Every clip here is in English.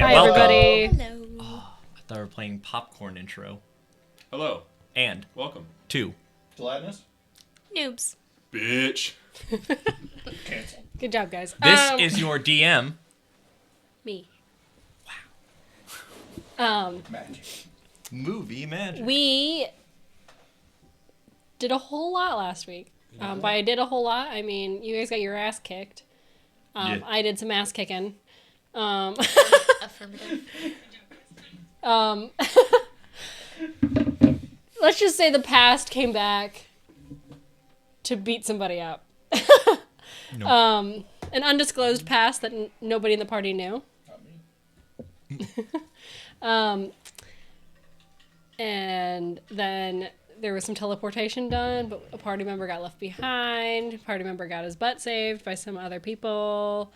Hi, welcome. everybody. Hello. Oh, I thought we were playing popcorn intro. Hello. And Welcome. 2. Gelatinous? Noobs. Bitch. Cancel. Good job, guys. This is your DM. me. Magic. Movie magic. We did a whole lot last week. By I did a whole lot, I mean you guys got your ass kicked. Yeah. I did some ass kicking. Affirmative. Let's just say the past came back to beat somebody up. No. An undisclosed past that nobody in the party knew. Not me. And then there was some teleportation done, but a party member got left behind. A party member got his butt saved by some other people.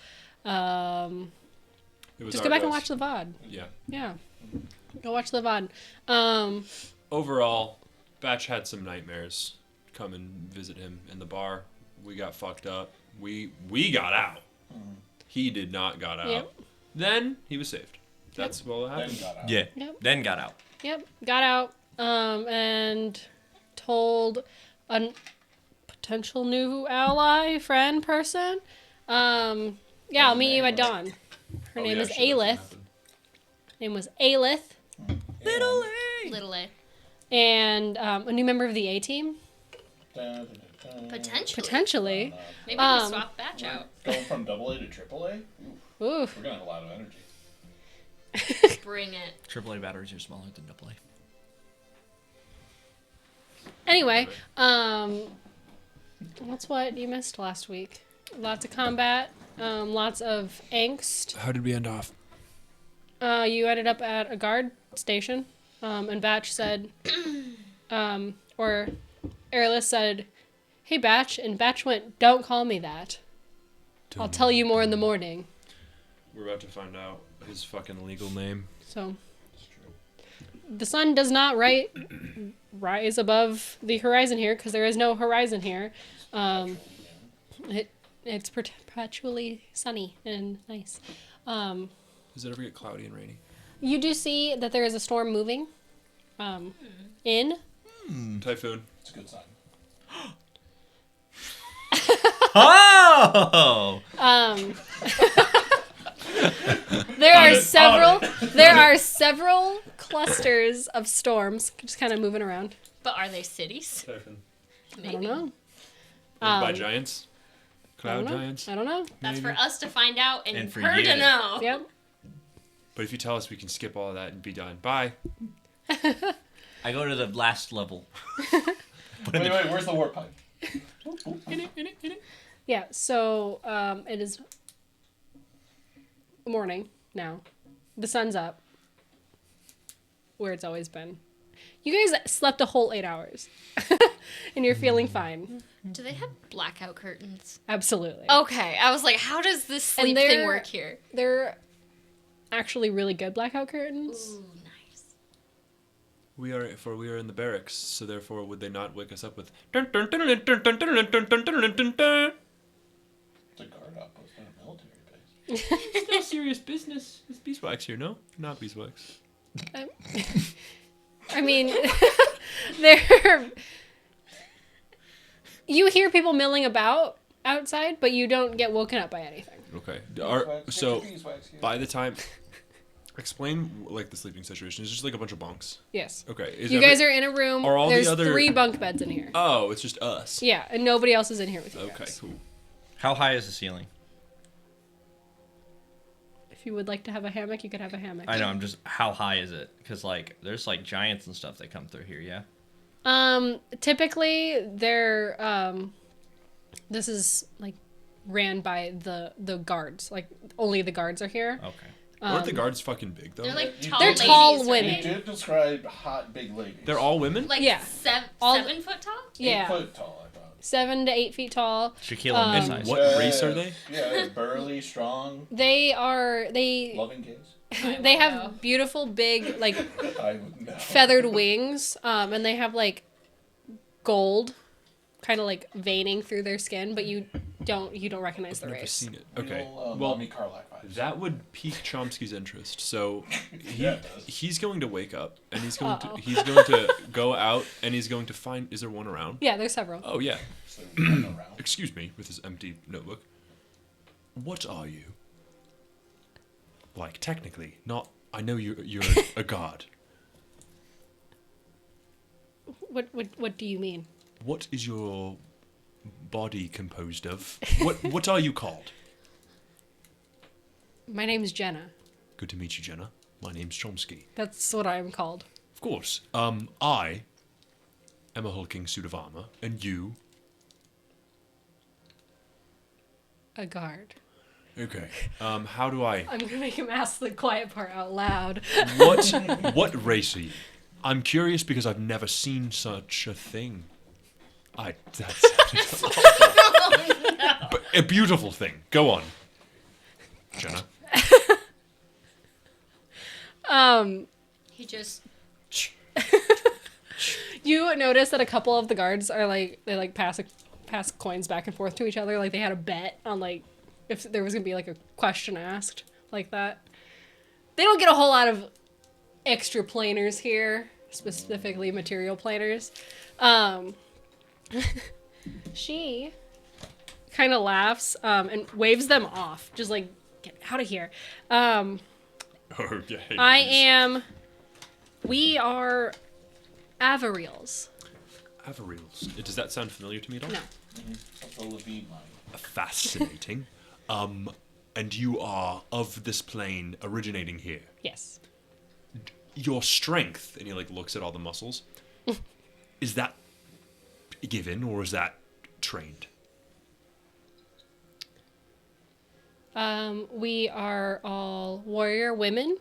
It was Just our go back and guys. watch the VOD. Yeah. Yeah. Go watch the VOD. Overall, Batch had some nightmares. Come and visit him in the bar. We got fucked up. We got out. He did not got out. Yep. Then he was saved. That's what Then happened. got out. Yeah. Yep. Then got out. Yep. Got out. And told a potential new ally, friend, person. Yeah, I'll meet you at dawn. Her name is Aelith. Name was Aelith. Little A. Little A. And a new member of the A team. Potentially. Potentially. Maybe we swap Batch out. Going from AA to AAA? Ooh, Oof. we're gonna have a lot of energy. Bring it. AAA batteries are smaller than AA. Anyway, that's what you missed last week. Lots of combat, lots of angst. How did we end off? You ended up at a guard station, and Batch said, or Airless said, "Hey Batch," and Batch went, "Don't call me that. I'll tell you more in the morning." We're about to find out his fucking legal name. So, the sun does not rise above the horizon here because there is no horizon here. It's perpetually sunny and nice. Does it ever get cloudy and rainy? You do see that there is a storm moving. In. Typhoon. It's a good sign. Oh! There are several clusters of storms just kind of moving around. But are they cities? Typhoon. Maybe. I don't know. By giants? I Cloud don't know. giants? I don't know. That's Maybe. for us to find out and, And for her you to to- know. Yep. But if you tell us, we can skip all of that and be done. Bye. I go to the last level. Wait, where's the warp pipe? Yeah, so it is morning now. The sun's up. Where it's always been. You guys slept a whole 8 hours. And you're feeling fine. Do they have blackout curtains? Absolutely. Okay, I was like, how does this sleep they're- thing work here? They're actually really good blackout curtains. Ooh, nice. We are in the barracks, so therefore would they not wake us up with dun dun dun dun dun dun dun dun dun dun dun dun? It's a guard outpost in a military base. Still serious business. It's beeswax here, no? Not beeswax. I mean, they're... You hear people milling about outside, but you don't get woken up by anything. Okay. Beeswax, So beeswax here. by the time, explain like the sleeping situation. It's just like a bunch of bunks. Yes. Okay. You guys are in a room. Are all the There's other- 3 bunk beds in here. Oh, it's just us. Yeah, and nobody else is in here with you Okay. guys. Cool. How high is the ceiling? If you would like to have a hammock, you could have a hammock. I know, I'm just... How high is it? Because, like, there's, like, giants and stuff that come through here, yeah? Typically, they're, this is, like, ran by the guards. Like, only the guards are here. Okay. Aren't the guards fucking big though? They're like You- tall They're ladies, tall right? women. You did describe hot big ladies. They're all women. Like Yeah. All- 7 foot tall? 8 Yeah. foot tall, I thought. 7 to 8 feet tall. Shaquille O'Neal size. What race are they? Yeah, burly, strong, They loving kids. they have beautiful big, like, I would know. feathered wings, and they have, like, gold kind of, like, veining through their skin, but you don't recognize I've the never race. seen it. Okay. Real, Well, Mommy Carlac vibes. arrives. That would pique Chomsky's interest. So Yeah, it does. he's going to wake up and he's going to go out and he's going to find. Is there one around? Yeah, there's several. Oh yeah. So we run around. Excuse me, with his empty notebook. What are you? Like technically, not. I know you're a god. What do you mean? What is your body composed of? What are you called? My name's Jenna. Good to meet you, Jenna. My name's Chomsky. That's what I'm called. Of course. I am a hulking suit of armor, and you. A guard. Okay. How do I? I'm gonna make him ask the quiet part out loud. What race are you? I'm curious because I've never seen such a thing. That's but a beautiful thing. Go on, Jenna. He just You notice that a couple of the guards are they pass coins back and forth to each other, like they had a bet on like if there was gonna be like a question asked like that. They don't get a whole lot of extra planers here, specifically material planers. She kind of laughs and waves them off, just like get out of here. Okay. We are Avariels. Avariels. Does that sound familiar to me at all? No. What's the Levine line? Fascinating. And you are of this plane originating here. Yes. Your strength, and he like looks at all the muscles. Is that given or is that trained? We are all warrior women,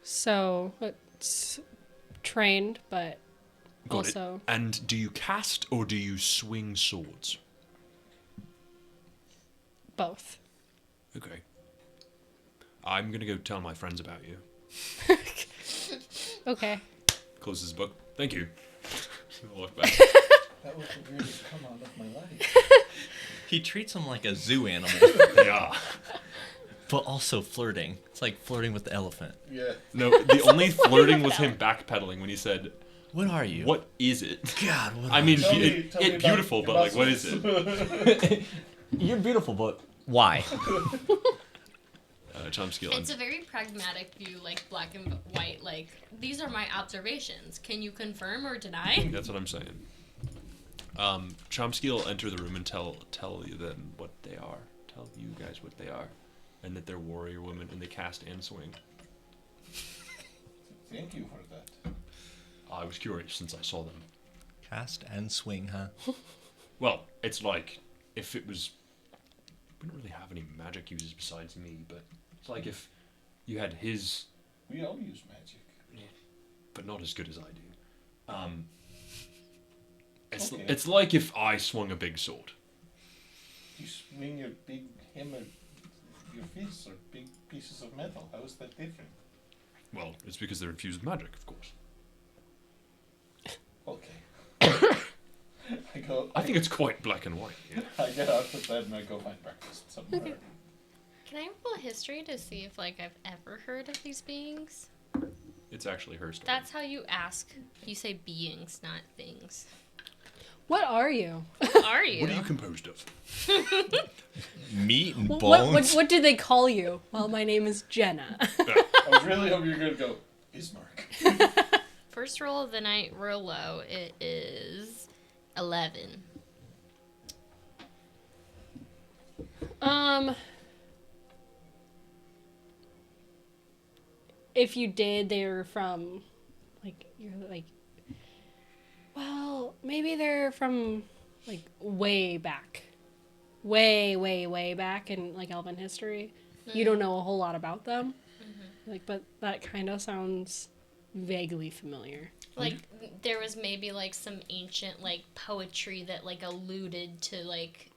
so it's trained, but Got also it. And do you cast or do you swing swords? both. Okay. I'm gonna go tell my friends about you. Okay. Closes his book. Thank you. I'll look back. That was the weirdest come out of my life. He treats him like a zoo animal, Yeah. but also flirting. It's like flirting with the elephant. Yeah. No, the only flirting was him backpedaling when he said, What are you? "What is it?" God, what I are mean, Tell me it about beautiful, your but like, what is muscles. it? You're beautiful, but why? Chomsky. it's a very pragmatic view, like black and white. Like these are my observations. Can you confirm or deny? That's what I'm saying. Chomsky will enter the room and tell you them what they are. Tell you guys what they are, and that they're warrior women and they cast and swing. Thank you for that. I was curious since I saw them. Cast and swing, huh? Well, it's like if it was. We don't really have any magic users besides me, but it's like if you had his, We all use magic. but not as good as I do. Okay. It's like if I swung a big sword. You swing your big hammer, your fists are big pieces of metal. How is that different? Well, it's because they're infused with magic, of course. Okay. I think it's quite black and white. Yeah. I get out of bed and I go find breakfast somewhere. Can I roll a history to see if like I've ever heard of these beings? It's actually her story. That's how you ask. You say beings, not things. What are you? What are you? What are you composed of? Meat and What, bones. what do they call you? Well, my name is Jenna. I was really hoping you were going to go, Ismark. First roll of the night, real low. It is 11. If you did, they were from, like, you're like, well, maybe they're from, like, way back. Way back in, like, Elven history. You don't know a whole lot about them. Like, but that kind of sounds vaguely familiar. Like there was maybe like some ancient like poetry that like alluded to like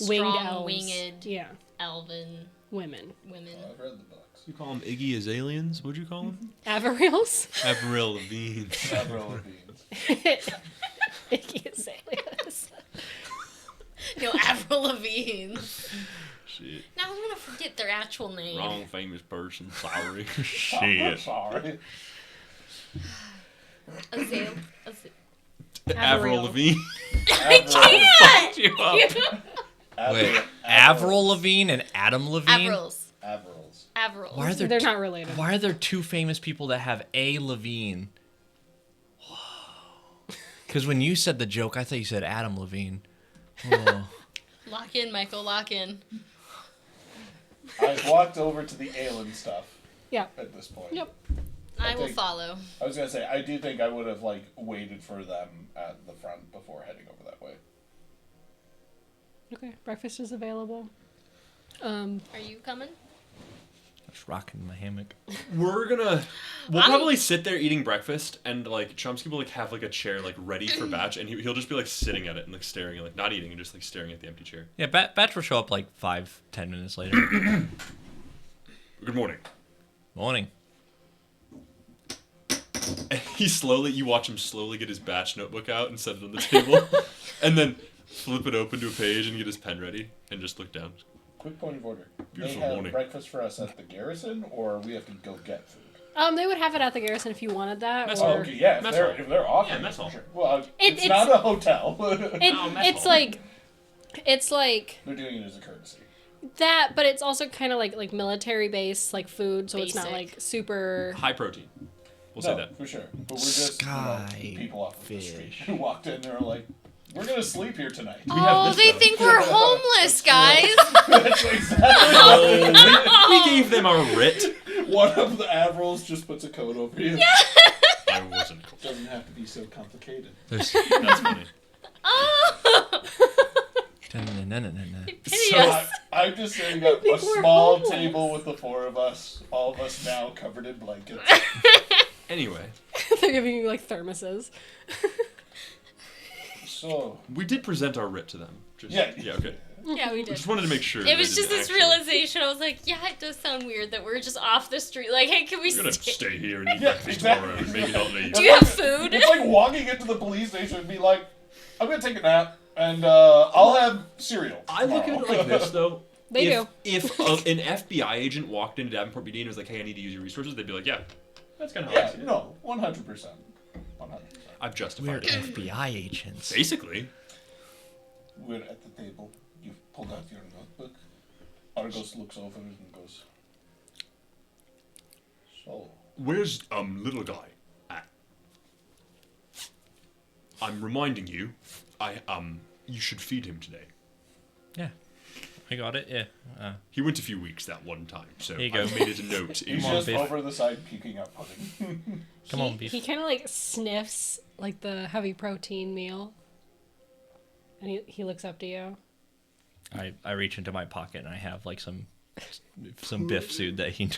Winged strong elves. winged Yeah, elven women. women. I've read the books. You call them Iggy Azaleans? What'd you call them? Avariels? Avril Lavigne. Several beans. Icky Azaleas. No, Avril Lavigne. Shit. Now I'm gonna forget their actual name. Wrong famous person. Sorry. I'm Shit. sorry. Azale. Avril Lavigne. Avril. Fucked you up. Wait, Avril Lavigne and Adam Levine? Avrils. Avrils. Avrils. Why are there They're not related. Why are there two famous people that have a Levine? Whoa. Because when you said the joke, I thought you said Adam Levine. Whoa. Lock in, Michael. Lock in. I've walked over to the Aelin stuff Yeah. at this point. Yep. I will think- follow. I was gonna say, I do think I would have like waited for them at the front before heading over that way. Okay. Breakfast is available. Are you coming? Just rocking my hammock. We'll probably sit there eating breakfast, and like Chomsky will like have like a chair like ready for Batch, and he'll just be like sitting at it and like staring, like not eating and just like staring at the empty chair. Yeah, Batch will show up like 5-10 minutes later. Good morning. Morning. And you watch him slowly get his Batch notebook out and set it on the table, and then flip it open to a page and get his pen ready and just look down. Quick point of order. Beautiful they have morning. breakfast for us at the garrison, or we have to go get food? They would have it at the garrison if you wanted that. Mess or... hall. Oh, okay, yeah. Mess If they're offering, Yeah, mess it, hall. sure. Well, It's- it's not a hotel. It's hall. it's like They're doing it as a courtesy. that, but it's also kind of like military base like food, so it's not Basic. like super. High protein. We'll No, say that. for sure. But we're just Sky people off of the street fish. who walked in. They're like, "We're gonna sleep here tonight." Oh, this they though. think we're homeless, guys. That's exactly Oh, we gave them our writ. One of the Avrils just puts a coat over you. I wasn't cool. Doesn't have to be so complicated. There's That's funny. Oh, So hideous. I'm just setting up a think we're small homeless. table with the four of us, all of us now covered in blankets. Anyway, They're giving you like thermoses. So we did present our writ to them. Just, yeah, Yeah. Okay. Yeah, we I did. just wanted to make sure. It they was just didn't this actually- realization. I was like, yeah, it does sound weird that we're just off the street. Like, hey, can we We're gonna stay? stay here and eat Yeah, breakfast exactly. tomorrow and maybe not leave. Do you have food? It's like walking into the police station and be like, "I'm gonna take a nap and I'll have cereal." I look at it tomorrow." like this though. They if, do. If an FBI agent walked into Davenport PD and was like, "Hey, I need to use your resources," they'd be like, "Yeah, that's kind of how I Yeah, see it." no, 100%. 100%. I've we're justified it. FBI agents. Basically, We're at the table. You've pulled out your notebook. Argos looks over it and goes, "So, where's little guy at? I'm reminding you, you should feed him today. Yeah. I got it, yeah. He went a few weeks that one time, so Here you go. I made it a note. he's Come on, just Biff. over the side puking out pudding." Come on, Beef. He kind of like sniffs like the heavy protein meal, and he looks up to you. I reach into my pocket and I have like some Biff suit that he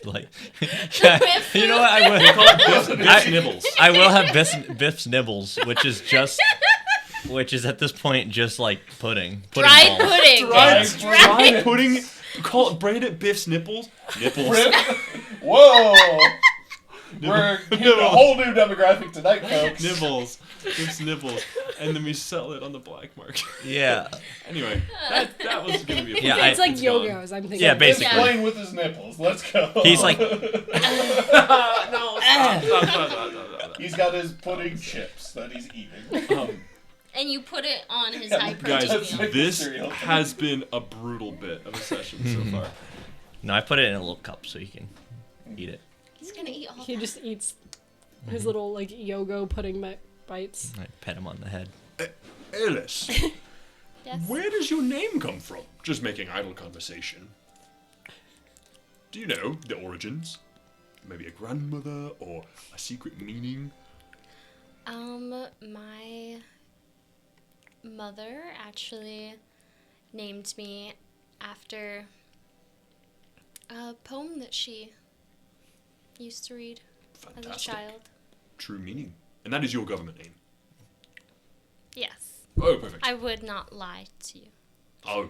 like. Biff You know what? I will. Biff's Nibbles. I will have Biff's Nibbles, which is at this point just like pudding. Dried balls. pudding. Dried- It's dried. Dried pudding. Brand it Biff's Nipples. Nipples. Whoa! We're hitting a whole new demographic tonight, folks. Nibbles. Biff's Nibbles. And then we sell it on the black market. Yeah. Anyway, that was gonna be a Yeah, It's like it's gone. Yogos. I'm thinking. Yeah, of. basically. He's playing with his nipples. Let's go. He's like, He's got his pudding chips that he's eating. And you put it on his Yeah, high Guys, protein meal. like this cereal. has been a brutal bit of a session so far. no, I put it in a little cup so he can eat it. He's gonna eat all He that. just eats his little like Yogo pudding bites. I pet him on the head. Alice, Yes. where does your name come from? Just making idle conversation. Do you know the origins? Maybe a grandmother or a secret meaning? My mother actually named me after a poem that she used to read as a Fantastic. child. True meaning. And that is your government name. Yes. Oh, perfect. I would not lie to you. Oh,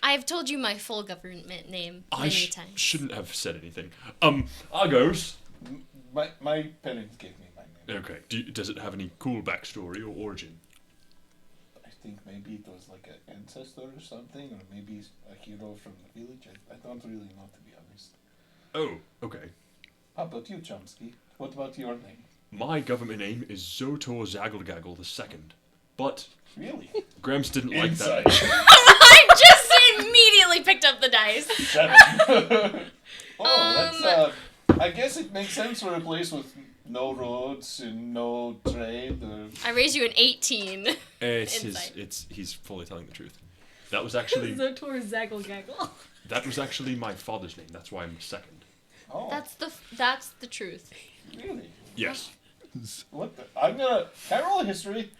I have told you my full government name I many times. shouldn't have said anything. Argos. My parents gave me my name. Okay. Does it have any cool backstory or origin? I think maybe it was like an ancestor or something, or maybe a hero from the village. I don't really know, to be honest. Oh, okay. How about you, Chomsky? What about your name? My government name is Zotor Zagglegaggle II. But Really? Gramps didn't like Inside. that. I just immediately picked up the dice. 7. That's I guess it makes sense for a place with no roads and no trade. I raised you an 18. He's fully telling the truth. That was actually Zotor Zagglegaggle. that was actually my father's name. That's why I'm second. Oh, That's the truth. really? Yes. What the? Can I roll a history?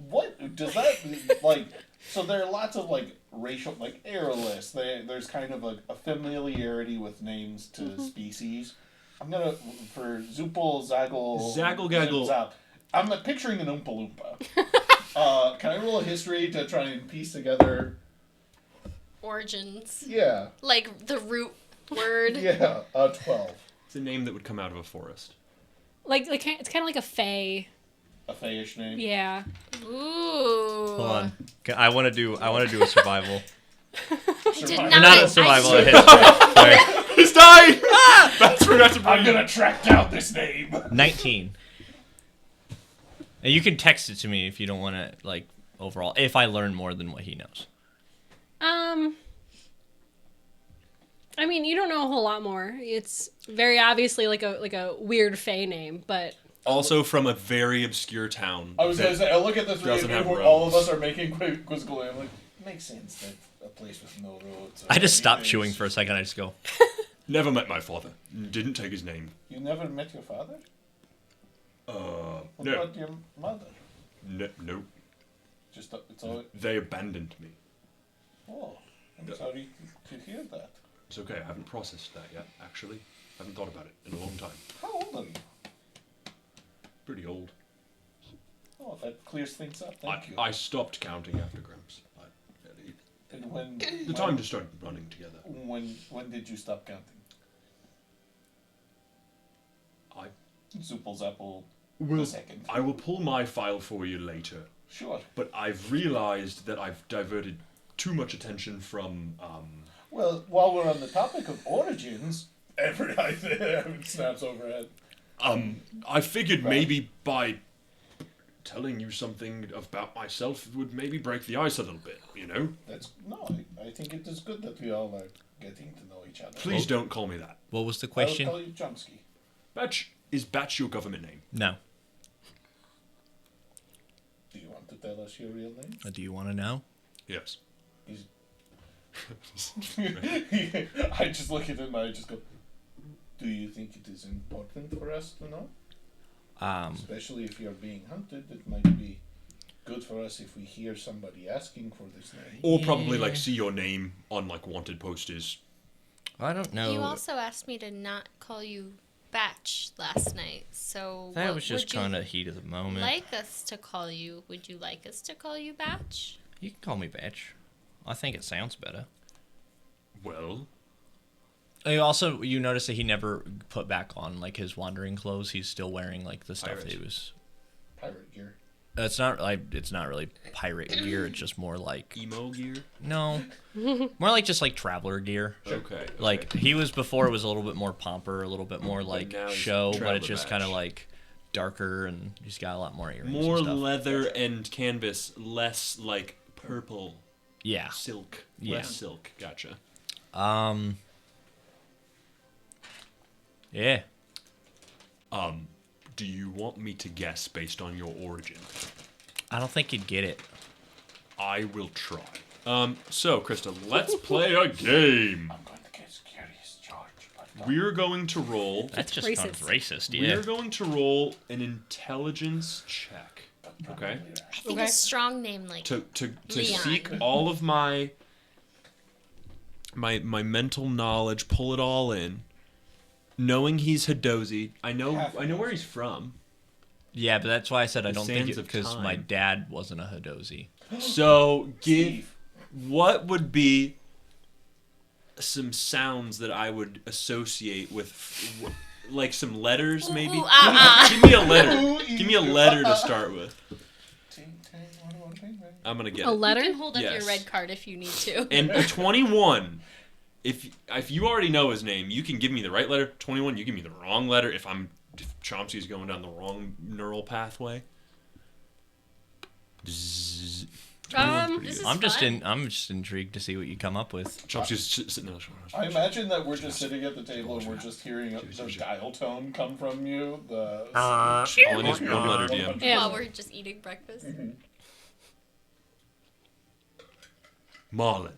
What does that like? So there are lots of like racial, like airless. There's kind of a familiarity with names to species. I'm gonna for Zoopal, Zaggle, Zagglegaggle. Zap. I'm picturing an Oompa Loompa. Can I roll a history to try and piece together? Origins. Yeah. Like the root word. Yeah. 12. It's a name that would come out of a forest. Like it's kind of like a fae. A Fayish name. Yeah. Ooh. Hold on. I want to do a survival. I did Survival. not. Not a survival, I, a history. Sorry. He's dying! That's where that's I'm gonna track down this name. 19. And you can text it to me if you don't want to, like, overall, if I learn more than what he knows. I mean, you don't know a whole lot more. It's very obviously like a weird fae name, but Also from a very obscure town. I was gonna say, I look at the three of doesn't you have where all of roads. us are making quizzical, and I'm like, makes sense that a place with no roads. I just stopped is- chewing for a second. I just go, Never met my father. Didn't take his name. You never met your father? What No. about your mother? No. Just it's all. They abandoned me. Oh, I'm sorry to hear that. It's okay, I haven't processed that yet, actually. Haven't thought about it in a long time. How old are you? Pretty old. Oh, that clears things up. Thank you. I stopped counting after Gramps. And when The time just started running together. when did you stop counting? I Zoopal Zappal will the second. I will pull my file for you later. Sure. But I've realized that I've diverted too much attention from Well, while we're on the topic of origins, every snaps overhead. I figured Right. maybe by telling you something about myself would maybe break the ice a little bit, you know? I think it is good that we all are getting to know each other. Please don't call me that. what was the I'll question? call you Chomsky. Is Batch your government name? No. Do you want to tell us your real name? Do you want to know? Yes. Is... I just look at him and I just go, do you think it is important for us to know? Especially if you're being hunted, it might be good for us if we hear somebody asking for this name. Or probably like see your name on like wanted posters. I don't know. You also asked me to not call you Batch last night, so That what was just would you kind of heat of the moment. like us to call you? Would you like us to call you Batch? You can call me Batch. I think it sounds better. Well, Also, you notice that he never put back on like his wandering clothes. He's still wearing like the stuff Pirate. that he was. Pirate gear. It's not like it's not really pirate gear. It's just more like emo gear? no, more like just like traveler gear. Okay. Like he was before, it was a little bit more pomper, a little bit more like now he's show, but traveler it's just badge. kind of like darker, and he's got a lot more earrings. More and stuff. leather and canvas, less like purple Yeah. silk. Yeah. Less silk. Gotcha. Yeah. Do you want me to guess based on your origin? I don't think you'd get it. I will try. So, Krista, let's play a game. I'm going to get Curious George. But We're going to roll. That's just kind of racist. We're Yeah. going to roll an intelligence check. Okay. I think Okay. a strong name like To Leon. seek all of my mental knowledge, pull it all in. Knowing he's Hadozi, I know where he's from. Yeah, but that's why I said I The don't think sands it of because my time. dad wasn't a Hadozi. So Steve. what would be some sounds that I would associate with, like some letters maybe? Ooh, Give me a letter. Give me a letter to start with. Ting, ting, 1, 1, ting, I'm gonna get A it. letter? You can hold up Yes. your red card if you need to. And a 21. If you already know his name, you can give me the right letter. 21, you give me the wrong letter if Chomsky's going down the wrong neural pathway. Zzz. This is I'm just fun. I'm just intrigued to see what you come up with. Chomsky's sitting there. I imagine that we're just sitting at the table and we're just hearing the dial tone come from you. All in his one letter DM. Yeah. While we're just eating breakfast. Marlin.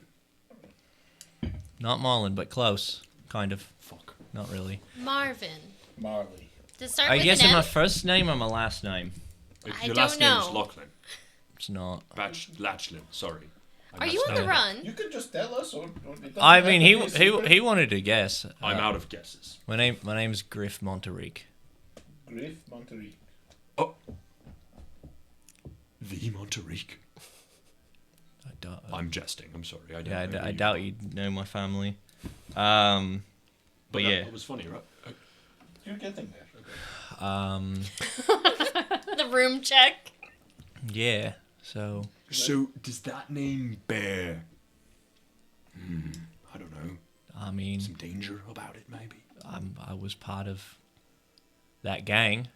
Not Marlin, but close. Kind of. Fuck. Not really. Marvin. Marley. Does it start I with guess an it's my M? first name or my last name. If I your don't last name is know. Lachlan. It's not. Lachlin, sorry. Are you on the Yeah. run? You could just tell us. Or it doesn't I have mean, to he be a secret. he wanted to guess. I'm out of guesses. My name's Griff Monterique. Griff Monterey. Oh. The Monterique. I doubt. I'm jesting. I'm sorry. I don't Yeah, know I you. doubt you'd know my family. But But yeah. that was funny, right? You're getting there. The room check. Yeah. So So, does that name bear... I don't know. I mean, Some danger about it, maybe? I was part of that gang.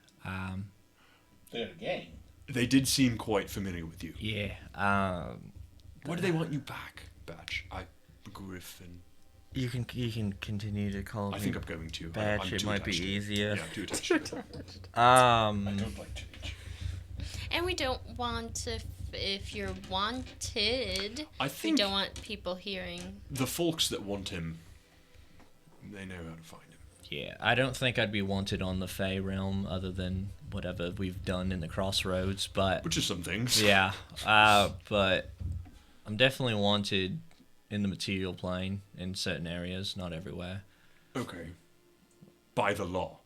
They're a gang. They did seem quite familiar with you. Yeah. Why do they want you back, Batch? Griffin. You can continue to call I me think I'm going to. Batch. I'm It too might be attached to it. easier. Yeah, I'm too attached to it. I don't like change. And we don't want to, if you're wanted, I we think don't want people hearing. the folks that want him, they know how to find him. Yeah, I don't think I'd be wanted on the Fey realm other than whatever we've done in the Crossroads, but Which is some things. yeah, but I'm definitely wanted in the material plane in certain areas, not everywhere. Okay. By the law.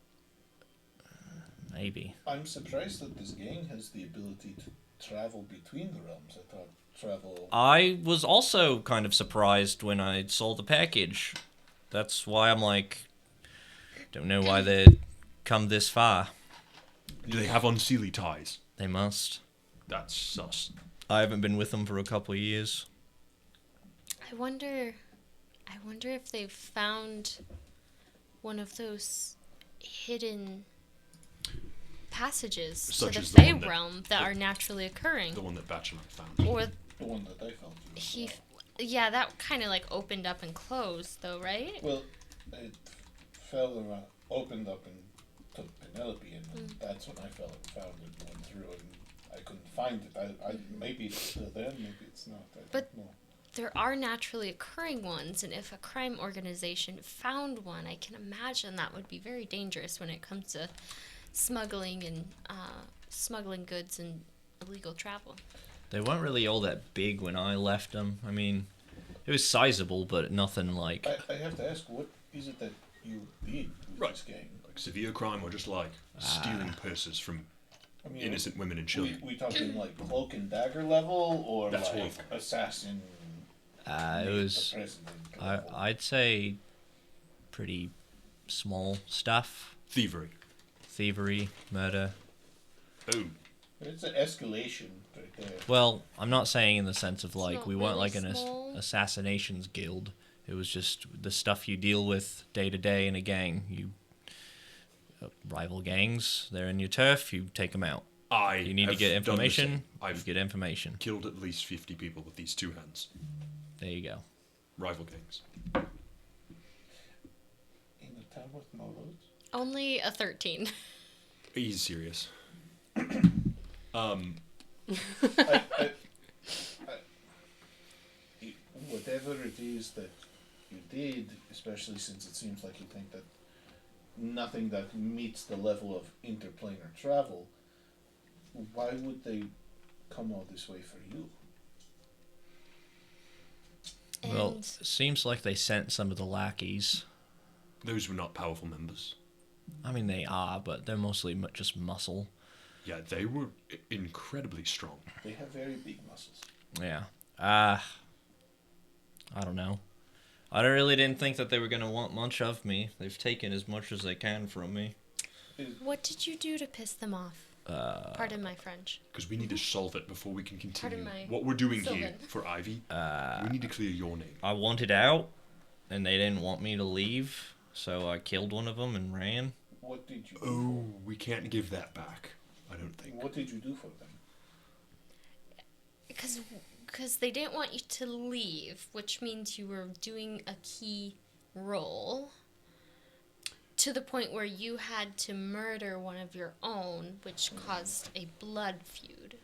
Maybe. I'm surprised that this gang has the ability to travel between the realms. I thought travel. I was also kind of surprised when I saw the package. That's why I'm like, don't know why they'd come this far. Do they have unseelie ties? They must. That's sus. I haven't been with them for a couple of years. I wonder if they've found one of those hidden passages Such to the as the Fey one that- realm that are naturally occurring. The one that Batch and I found. Or The one that I found. he, yeah, that kind of like opened up and closed though, right? Well, it fell around, opened up and took Penelope, and that's when I fell and found it and went through it, and I couldn't find it. I maybe it's still there, maybe it's not. I But- don't know. There are naturally occurring ones, and if a crime organization found one, I can imagine that would be very dangerous when it comes to smuggling and smuggling goods and illegal travel. They weren't really all that big when I left them. I mean, it was sizable, but nothing like... I have to ask, what is it that you did with Right. this gang? Like severe crime or just like stealing purses from I mean, innocent women and children? we talking like cloak and dagger level, or That's like horrible. assassin? it meet was... the president level? I'd say pretty small stuff. Thievery. Thievery, murder. Oh. It's an escalation right there. Well, I'm not saying in the sense of It's like not we weren't really like an small. assassinations guild. It was just the stuff you deal with day to day in a gang. You rival gangs, they're in your turf, you take them out. You need to get have done the same. information, you I've get information. killed at least 50 people with these two hands. There you go. Rival gangs. In a town with no roads. Only a 13. He's serious. Whatever it is that you did, especially since it seems like you think that nothing that meets the level of interplanar travel, why would they come all this way for you? Well, And it seems like they sent some of the lackeys. Those were not powerful members. I mean, they are, but they're mostly just muscle. Yeah, they were incredibly strong. They have very big muscles. Yeah. I don't know. I really didn't think that they were going to want much of me. They've taken as much as they can from me. what did you do to piss them off? Pardon my French. Because we need to solve it before we can continue. Pardon my What we're doing here Sylvan. for Ivy, we need to clear your name. I wanted out, and they didn't want me to leave, so I killed one of them and ran. What did you do? Oh, we can't give that back. I don't think. What did you do for them? Because they didn't want you to leave, which means you were doing a key role to the point where you had to murder one of your own, which caused a blood feud.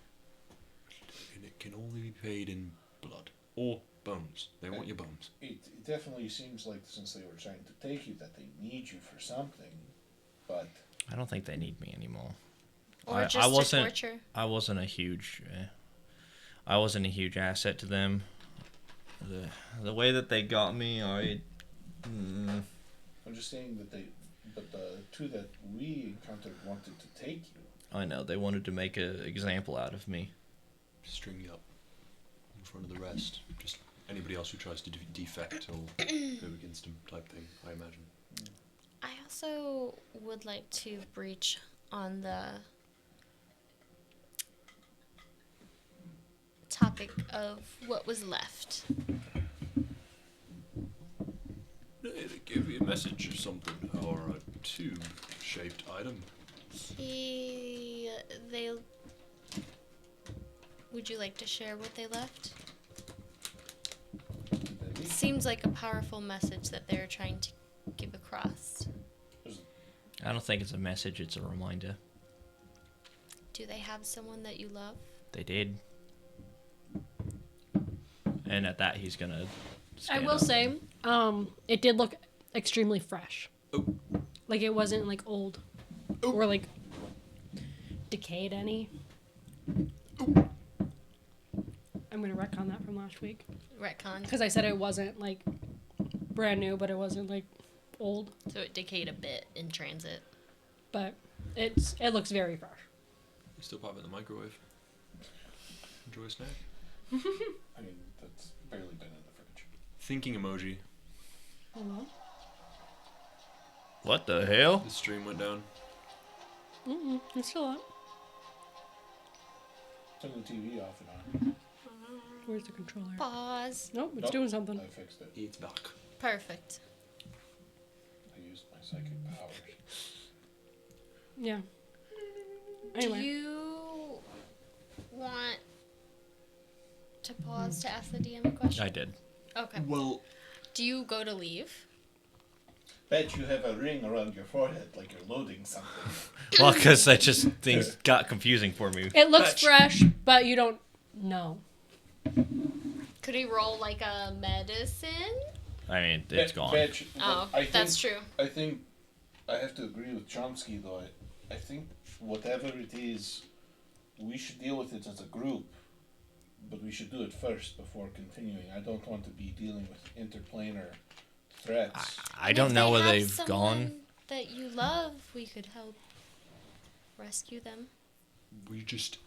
And it can only be paid in blood or bones. They want your bones. It definitely seems like since they were trying to take you that they need you for something, but I don't think they need me anymore. Or I just wasn't- to torture. I wasn't a huge asset to them. The way that they got me, I'm just saying that but the two that we encountered wanted to take you. I know they wanted to make an example out of me. String you up in front of the rest. Just anybody else who tries to defect or go against them type thing, I imagine. I also would like to breach on the topic of what was left. They gave you a message or something, or a tube-shaped item. Would you like to share what they left? Maybe? Seems like a powerful message that they're trying to give across. I don't think it's a message, it's a reminder. Do they have someone that you love? They did. And at that, he's gonna. I stand will up. say, it did look extremely fresh. Oh. Like it wasn't like old Oh. or like decayed any. I'm gonna retcon that from last week Retcon. because I said it wasn't like brand new, but it wasn't like old. So it decayed a bit in transit. But it looks very fresh. You still pop it in the microwave. Enjoy a snack. I mean, that's barely been in the fridge. Thinking emoji. What the hell? The stream went down. It's still up. Turn the TV off and on. Where's the controller? Pause. Nope, it's Nope. doing something. I fixed it. It's back. Perfect. I used my psychic powers. Yeah. Anyway. Do you want to pause to ask the DM a question? I did. Okay. Well, Do you go to leave? Bet you have a ring around your forehead like you're loading something. Well, because that just things got confusing for me. It looks Fetch. fresh, but you don't know. Could he roll like a medicine? I mean, it's gone. Bet Oh, I think, that's true. I think I have to agree with Chomsky though. I think whatever it is, we should deal with it as a group, but we should do it first before continuing. I don't want to be dealing with interplanar threats. I don't If know they where have they've someone gone. that you love, we could help rescue them. we just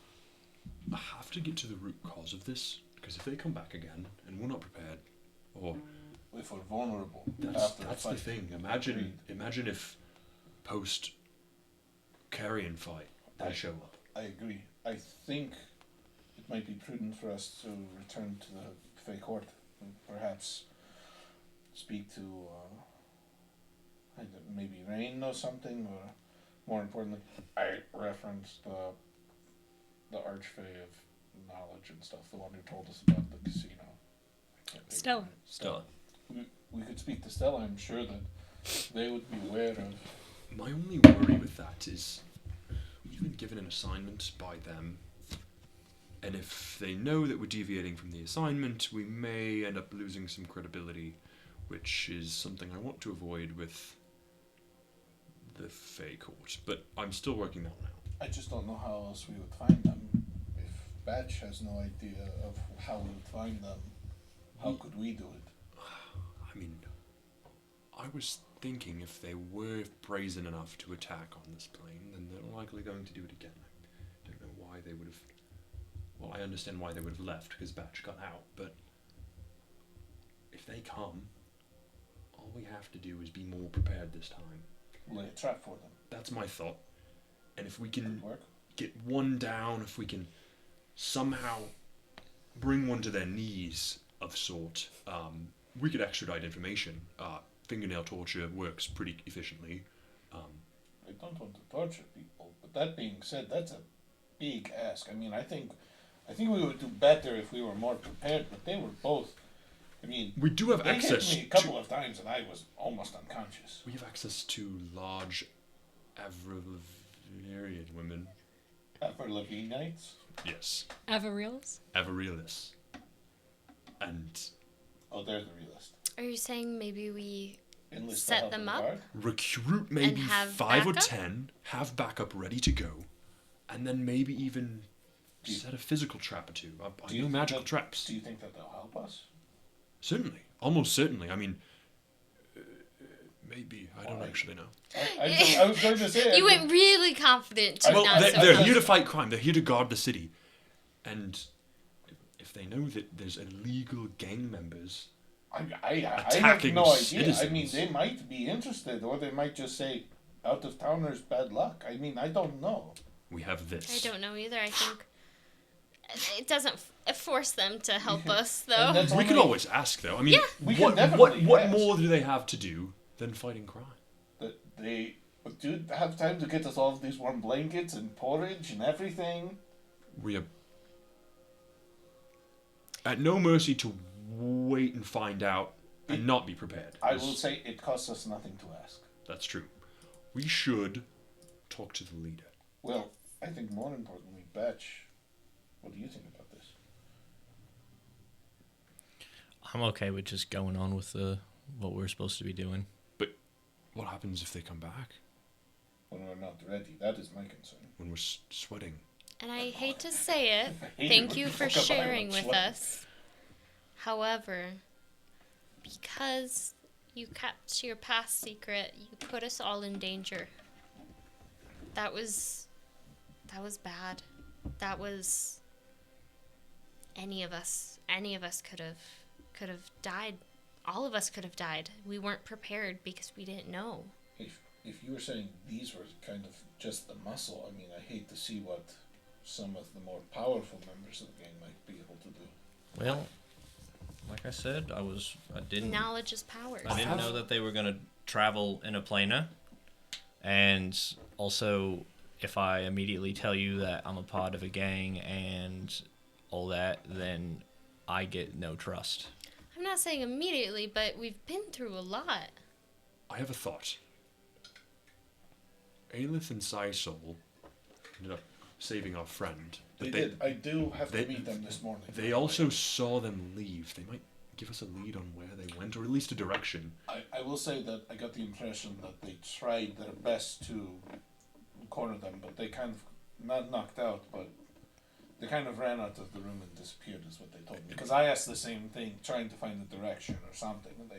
have to get to the root cause of this. Because if they come back again and we're not prepared, or If we're vulnerable that's after a the fight. thing. Agreed. Imagine if post carrion fight they show up. I agree. I think it might be prudent for us to return to the Fey Court and perhaps speak to maybe Rain knows something, or more importantly, I referenced the Archfey of knowledge and stuff, the one who told us about the casino. I can't think Stella. of it. Stella. We could speak to Stella. I'm sure that they would be aware of. My only worry with that is we've been given an assignment by them, and if they know that we're deviating from the assignment, we may end up losing some credibility, which is something I want to avoid with the Fey Court. But I'm still working that one out. I just don't know how else we would find them. If Batch has no idea of how we would find them, how could we do it? I mean, I was thinking if they were brazen enough to attack on this plane, then they're likely going to do it again. I don't know why they would have. Well, I understand why they would have left because Batch got out, but if they come, all we have to do is be more prepared this time. Lay a trap for them. That's my thought. And if we can, Could work. get one down, if we can somehow bring one to their knees of sort, we could extradite information. Fingernail torture works pretty efficiently. I don't want to torture people, but that being said, that's a big ask. I mean, I think we would do better if we were more prepared, but they were both. I mean, We do have they access hit me a couple of times and I was almost unconscious. We have access to large Avrilian women. For Levinites? Yes. Avareals? Avarilis. And Oh, there's the realist. Are you saying maybe we Enlist Set the help them of the up? guard? recruit maybe have 5 or backup? 10, have backup ready to go, and then maybe even Do you- set a physical trap or two. I Do you know think magical that- traps. Do you think that they'll help us? Certainly. Almost certainly. I mean, maybe. I don't Why? actually know. I was going to say. You went really confident to Well, not so they're confident. here to fight crime. They're here to guard the city. And if they know that there's illegal gang members, I have attacking no idea. I citizens. mean, they might be interested, or they might just say, "Out of towners, bad luck." I mean, I don't know. we have this. I don't know either. I think it doesn't force them to help us, And though. that's We can only- always ask, though. I mean, Yeah. We can what definitely ask. more do they have to do than fighting crime? that they do have time to get us all of these warm blankets and porridge and everything. We are at no mercy to wait and find out and not be prepared. I will say it costs us nothing to ask. That's true. We should talk to the leader. Well, I think more importantly, Batch, what do you think about this? I'm okay with just going on with what we're supposed to be doing. What happens if they come back When we're not ready, that is my concern. when we're sweating? And I hate to say it. I hate it Thank when you you for talk about sharing it. with Sweat. us. However, because you kept your past secret, you put us all in danger. That was bad. That was any of us could have died. All of us could have died. We weren't prepared because we didn't know. If you were saying these were kind of just the muscle, I mean, I hate to see what some of the more powerful members of the gang might be able to do. Well, like I said, I didn't Knowledge is power. I didn't know that they were going to travel in a planer. And also, if I immediately tell you that I'm a part of a gang and all that, then I get no trust. I'm not saying immediately, but we've been through a lot. I have a thought. Aelith and Sisol ended up saving our friend. They But did. I do have they- to meet them this morning. they also saw them leave. They might give us a lead on where they went, or at least a direction. I will say that I got the impression that they tried their best to corner them, but they kind of, not knocked out, but they kind of ran out of the room and disappeared, is what they told me. Because I asked the same thing, trying to find the direction or something, and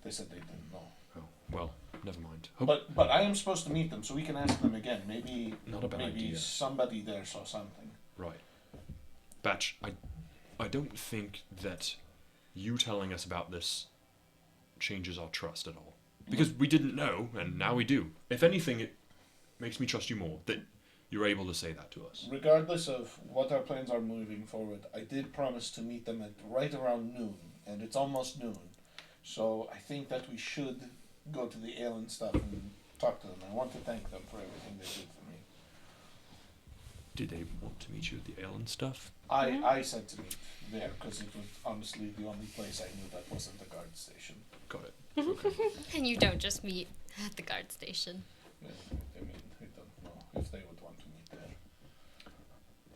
they said they didn't know. Oh, well, never mind. But I am supposed to meet them, so we can ask them again. Maybe Not a bad maybe idea. somebody there saw something. Right. Batch, I don't think that you telling us about this changes our trust at all. Because we didn't know, and now we do. If anything, it makes me trust you more, that you're able to say that to us. Regardless of what our plans are moving forward, I did promise to meet them at right around noon, and it's almost noon. So I think that we should go to the ale and stuff and talk to them. I want to thank them for everything they did for me. Did they want to meet you at the ale and stuff? I said to meet there because it was honestly the only place I knew that wasn't a guard station. Got it. Okay. And you don't just meet at the guard station. Yeah, I mean, I don't know if they would want to meet there.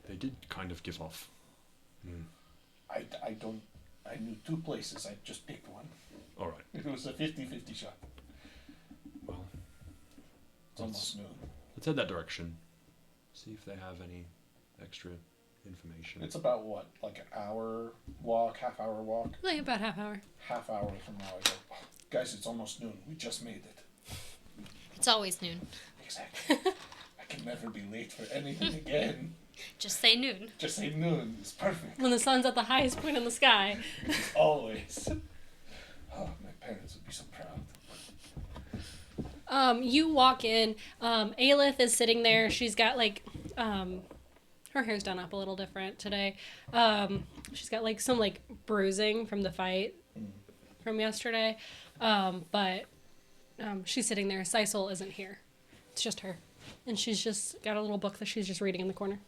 They did kind of give off. I knew two places. I just picked one. Alright. It was a 50-50 shot. Well, It's almost noon. let's head that direction. See if they have any extra information. It's about what, like an hour walk, half-hour walk? Like about half hour. Half hour from now, I go, "Oh, guys, it's almost noon. We just made it. It's always noon. Exactly. I can never be late for anything again. Just say noon. Just say noon. It's perfect. When the sun's at the highest point in the sky. It's always. Oh, my parents would be so proud. You walk in. Aelith is sitting there. She's got like her hair's done up a little different today. She's got like some like bruising from the fight from yesterday. But she's sitting there. Sisal isn't here. It's just her. And she's just got a little book that she's just reading in the corner.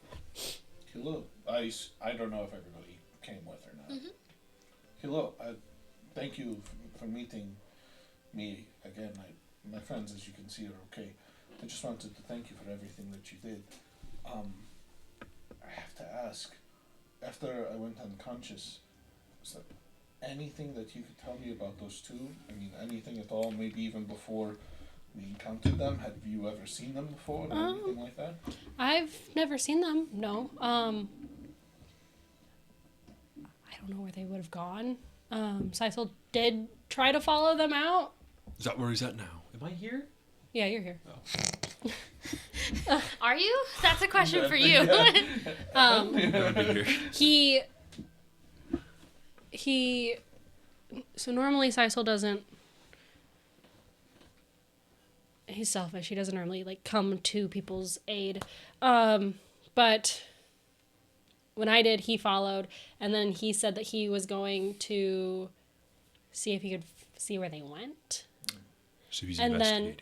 Hello. I don't know if everybody came with or not. Hello. Thank you for meeting me again. My friends, as you can see, are okay. I just wanted to thank you for everything that you did. I have to ask, after I went unconscious, was there anything that you could tell me about those two? I mean, anything at all, maybe even before we encountered them? Have you ever seen them before or anything like that? I've never seen them, no. I don't know where they would have gone. Sisal did try to follow them out. Is that where he's at now? Am I here? Yeah, you're here. Are you? That's a question for you. He so normally Sisal doesn't, he's selfish. He doesn't normally like come to people's aid. But when I did, he followed, and then he said that he was going to see if he could see where they went. So he's And then-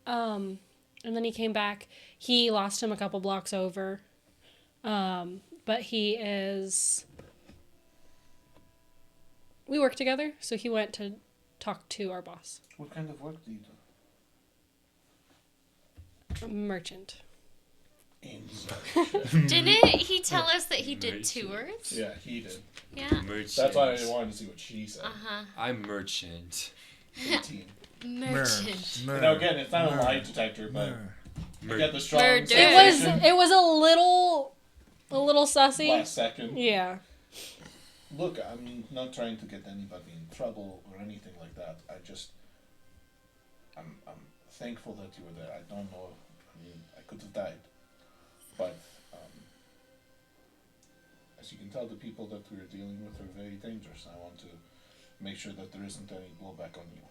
investigating. And then he came back. He lost him a couple blocks over. But he is... We work together, so he went to talk to our boss. What kind of work do you do? A merchant. Didn't he tell us that he did Merchant. tours? Yeah, he did. Yeah. Merchant. That's why I wanted to see what she said. I'm merchant. 18. Merchant. You know, again, it's not a lie detector, but I get the strong Murder. sensation It was a little sussy. last second. Yeah. Look, I'm not trying to get anybody in trouble or anything like that. I'm thankful that you were there. I don't know. I mean, I could have died, but as you can tell, the people that we're dealing with are very dangerous. I want to make sure that there isn't any blowback on you.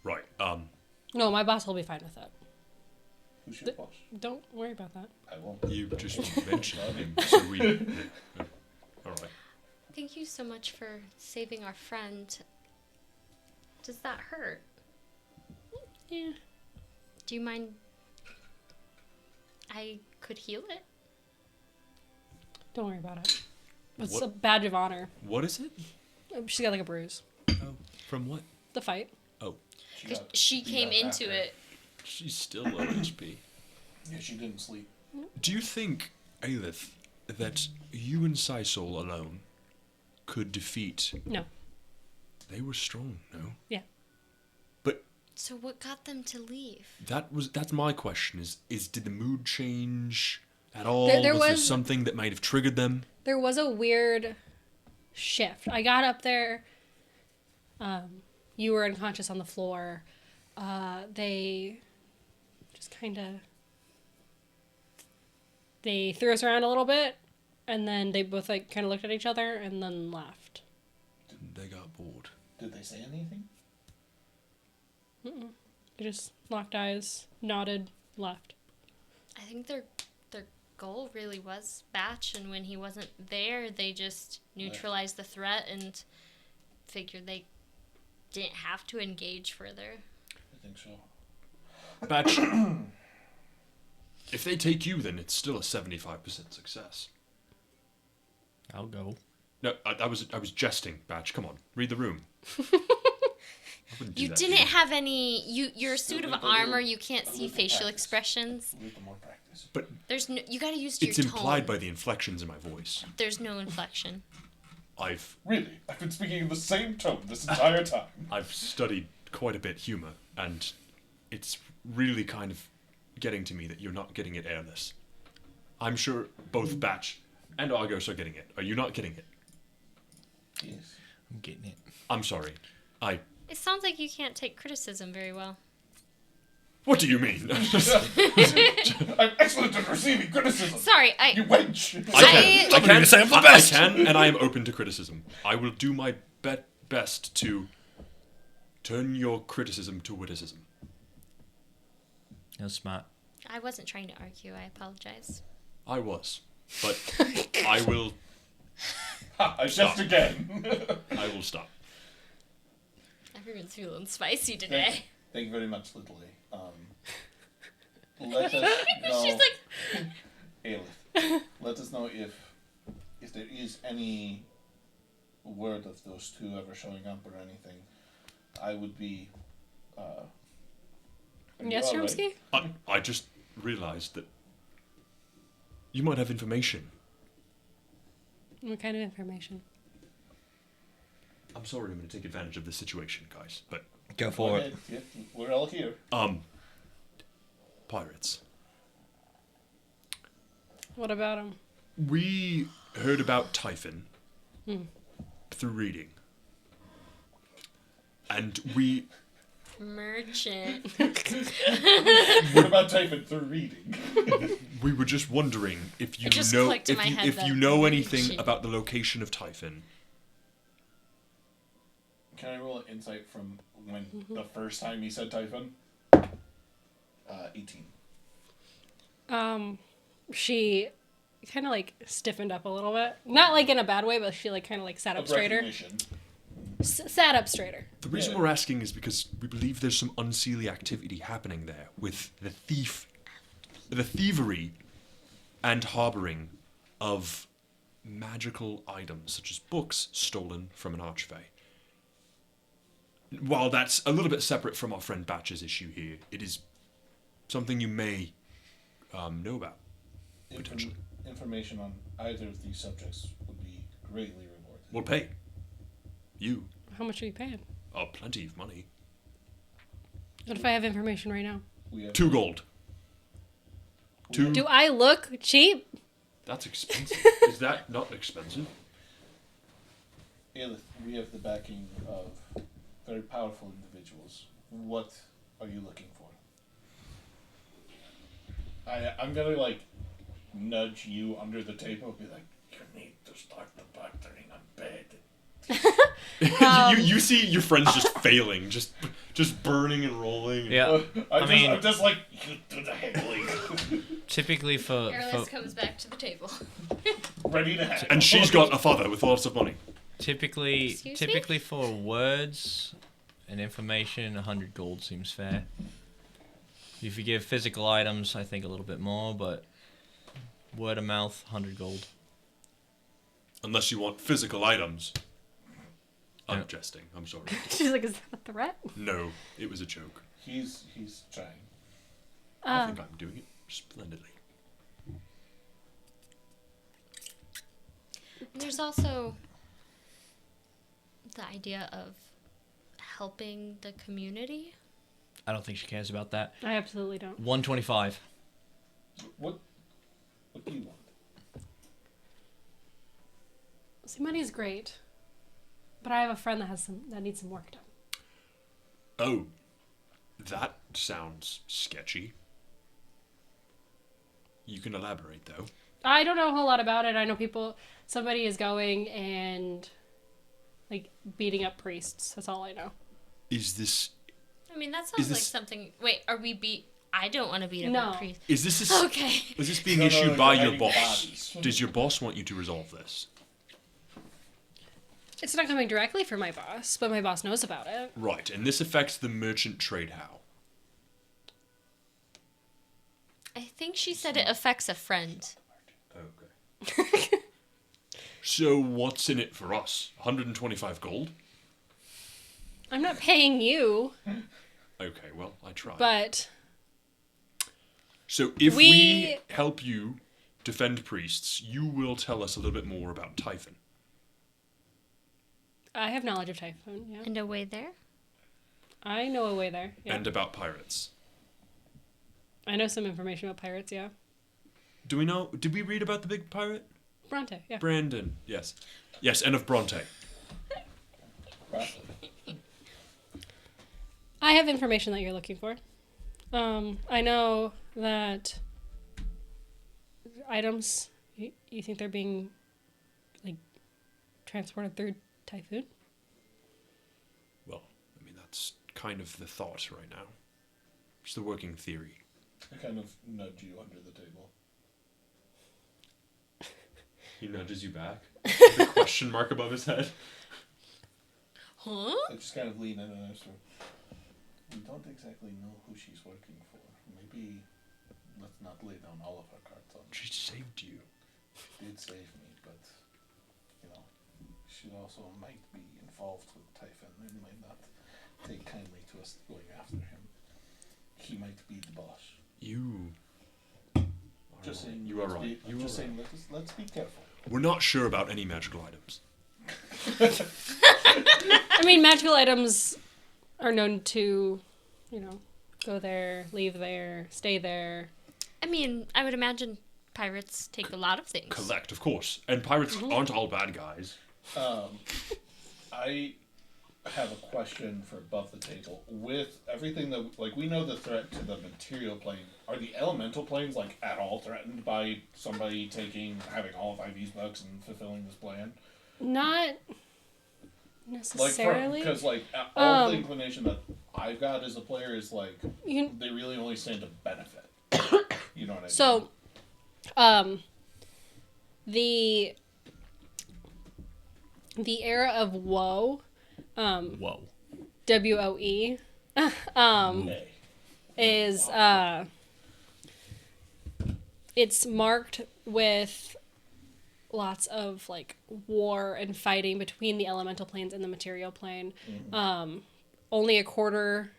Right. No, my boss will be fine with that. Who's your boss? Don't worry about that. I won't. You just mentioned him, so we. All right. Thank you so much for saving our friend. Does that hurt? Yeah. Do you mind? I could heal it. Don't worry about it. It's What? a badge of honor. What is it? She's got like a bruise. Oh, from what? The fight. Oh, Because she came into it. she's still low HP. Yeah, she didn't sleep. Do you think, Aelith, that you and Sisal alone could defeat? No. They were strong, no? Yeah. But So what got them to leave? that's my question. Is did the mood change at all? There was there was- something that might have triggered them? There was a weird shift. I got up there. You were unconscious on the floor. They just kind of... They threw us around a little bit, and then they both like kind of looked at each other and then left. They got bored. Did they say anything? They just locked eyes, nodded, left. I think their goal really was Batch, and when he wasn't there, they just neutralized the threat and figured they didn't have to engage further. I think so. Batch, if they take you, then it's still a 75% success. I'll go. No, I was jesting, Batch. Come on, read the room. I wouldn't do You that didn't to you. have any. Your suit of little- armor. You can't a see little facial practice. expressions. A little more practice. But There's no. You got to use your it's tone. implied by the inflections in my voice. There's no inflection. Really? I've been speaking in the same tone this entire time. I've studied quite a bit humor, and it's really kind of getting to me that you're not getting it airless. I'm sure both Batch and Argos are getting it. Are you not getting it? Yes. I'm getting it. I'm sorry. It sounds like you can't take criticism very well. What do you mean? I'm excellent at receiving criticism. Sorry, You wench. I can. I gonna say I'm the best. I can, and I am open to criticism. I will do my best to turn your criticism to witticism. That's smart. I wasn't trying to argue. I apologize. I was. But I will Just again. I will stop. Everyone's feeling spicy today. Thank you very much, Little A. Let us know. She's like, Aelith, let us know if there is any word of those two ever showing up or anything. I would be. Are you Yes, all right? Rumsky? I just realized that you might have information. What kind of information? I'm sorry I'm going to take advantage of this situation, guys, but Go Go for it. ahead. Yeah, we're all here. pirates. What about him? We heard about Tifoon through reading. And we merchant. What about typing through reading? we were just wondering if you It just know clicked in my head if that you know merchant. anything about the location of Tifoon. Can I roll an insight from when the first time he said Typhon? 18. She kind of like stiffened up a little bit. Not like in a bad way, but she like kind of like sat up Of straighter. recognition. Sat up straighter. The reason Yeah. we're asking is because we believe there's some unseelie activity happening there with the thievery and harboring of magical items such as books stolen from an archfey. While that's a little bit separate from our friend Batch's issue here, it is something you may know about, potentially. Information on either of these subjects would be greatly rewarded. We'll pay. You. How much are you paying? Oh, plenty of money. What if I have information right now? We have 2 gold. Do I look cheap? That's expensive. Is that not expensive? Aelith, we have the backing of very powerful individuals. What are you looking for? I'm gonna like nudge you under the table and be like, you need to start the bartering on bed. You see your friends just failing, just burning and rolling. Yeah. I'm just like, you do the haggling. Typically for Airless comes back to the table. Ready to haggle. And she's got a father with lots of money. typically for words and information, 100 gold seems fair. If you give physical items, I think a little bit more, but word of mouth, 100 gold. Unless you want physical items. I'm Yeah. jesting. I'm sorry. She's like, is that a threat? No, it was a joke. He's trying. I think I'm doing it splendidly. And there's also the idea of helping the community. I don't think she cares about that. I absolutely don't. 125. What do you want? See, money's great, but I have a friend that needs some work done. Oh, that sounds sketchy. You can elaborate, though. I don't know a whole lot about it. I know somebody is going and like beating up priests. That's all I know. Is this I mean, that sounds like this- something. Wait, are we beat? I don't want to beat up No. a priest. is this Okay. is this being No, issued no, by you're your hiding boss? bodies. Does your boss want you to resolve this? It's not coming directly from my boss, but my boss knows about it. Right, and this affects the merchant trade how? I think she said it affects a friend. Okay. So what's in it for us? 125 gold? I'm not paying you, Okay, well, I tried. but So if We- we help you defend priests, you will tell us a little bit more about Tifoon. I have knowledge of Typhoon. Yeah, And away there? I know a way there. Yeah, And about pirates. I know some information about pirates. Yeah, Did we read about the big pirate? Bronte. Yeah, Brandon, yes. Yes, and of Bronte. Roughly. I have information that you're looking for. I know that items. You think they're being like transported through Typhoon? Well, I mean, that's kind of the thought right now. It's the working theory. I kind of nudge you under the table. He nudges you back. With a question mark above his head. Huh? I just kind of lean in and ask her, we don't exactly know who she's working for. Maybe let's not lay down all of our cards on her. She saved you. She did save me, but, you know, she also might be involved with Tifoon and might not take kindly to us going after him. He might be the boss. You. Just saying, You are right. You are just saying, right. let's be careful. We're not sure about any magical items. I mean, magical items are known to, you know, go there, leave there, stay there. I mean, I would imagine pirates take a lot of things. Collect, of course. And pirates aren't all bad guys. I have a question for above the table. With everything that, like, we know the threat to the material plane. Are the elemental planes, like, at all threatened by somebody having all of Ivy's books and fulfilling this plan? Not necessarily. Because, like, all the inclination that I've got as a player is, like, You- they really only stand to benefit. You know what I mean? So, the era of woe, Whoa. WOE, Hey. is it's marked with lots of like war and fighting between the elemental planes and the material plane. Only a quarter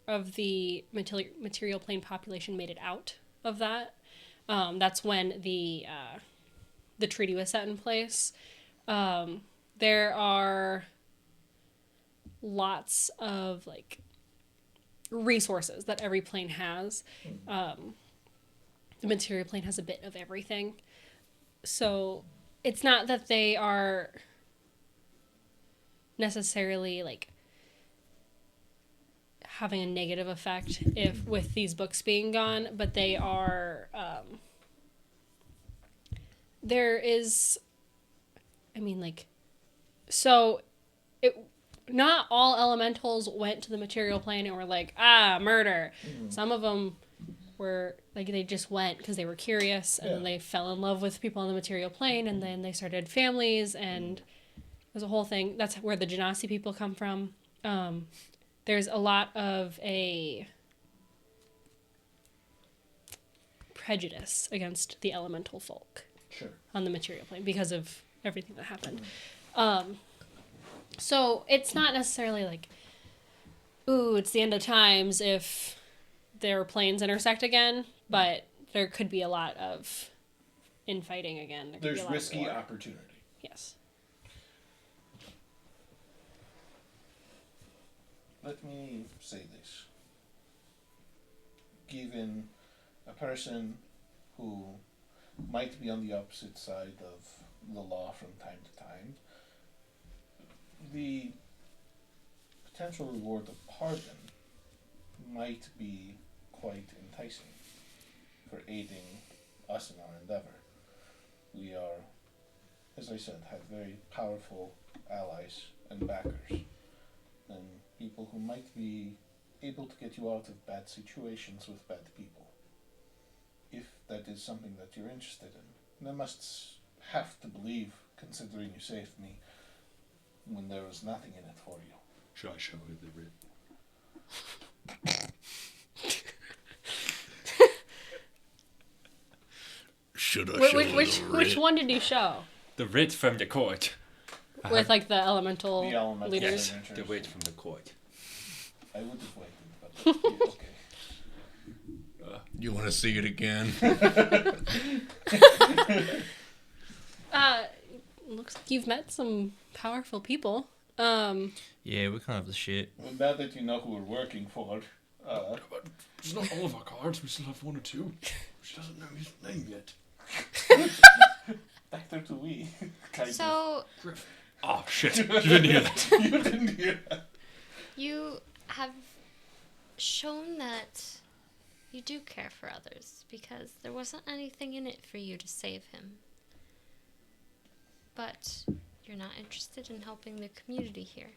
of the material plane population made it out of that. That's when the treaty was set in place. There are lots of like resources that every plane has. The material plane has a bit of everything. So it's not that they are necessarily like having a negative effect with these books being gone, but they are there is, I mean, like, so not all elementals went to the material plane and were like, murder. Some of them were like, they just went because they were curious, and then they fell in love with people on the material plane, and then they started families, and it was a whole thing. That's where the Genasi people come from. There's a lot of a prejudice against the elemental folk on the material plane because of everything that happened. So it's not necessarily like, ooh, it's the end of times if their planes intersect again, but there could be a lot of infighting again. There could There's be a lot risky of war. opportunity. Yes. Let me say this. Given a person who might be on the opposite side of the law from time to time, the potential reward of pardon might be quite enticing for aiding us in our endeavor. We are, as I said, have very powerful allies and backers, and people who might be able to get you out of bad situations with bad people. If that is something that you're interested in, and I must have to believe, considering you saved me when there was nothing in it for you. Should I show her the writ? Should I Which one did you show? The writ from the court. With like the elemental The elemental leaders? signatures. The writ from the court. I would have waited, but yeah, okay. You want to see it again? Looks like you've met some powerful people. Yeah, we're kind of the shit. Well, now that you know who we're working for, But it's not all of our cards. We still have one or two. She doesn't know his name yet. back to we. Kind of. So, Griff. Oh, shit. You didn't hear that. You didn't hear that. you have shown that you do care for others, because there wasn't anything in it for you to save him. But you're not interested in helping the community here.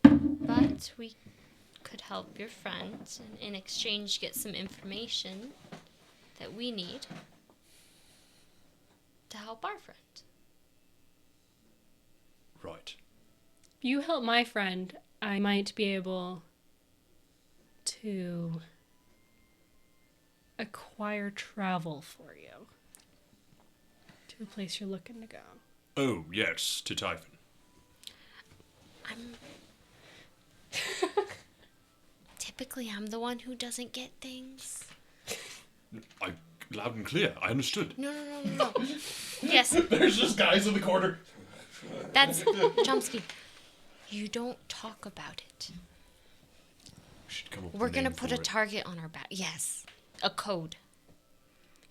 But we could help your friend and in exchange get some information that we need to help our friend. Right. If you help my friend, I might be able to acquire travel for you to a place you're looking to go. Oh, yes, to Tifoon. Typically, I'm the one who doesn't get things. Loud and clear, I understood. No. Yes, There's just guys in the corner. that's Chomsky. You don't talk about it. We should come up with We're a gonna name put for a it. target on our back. Yes, a code.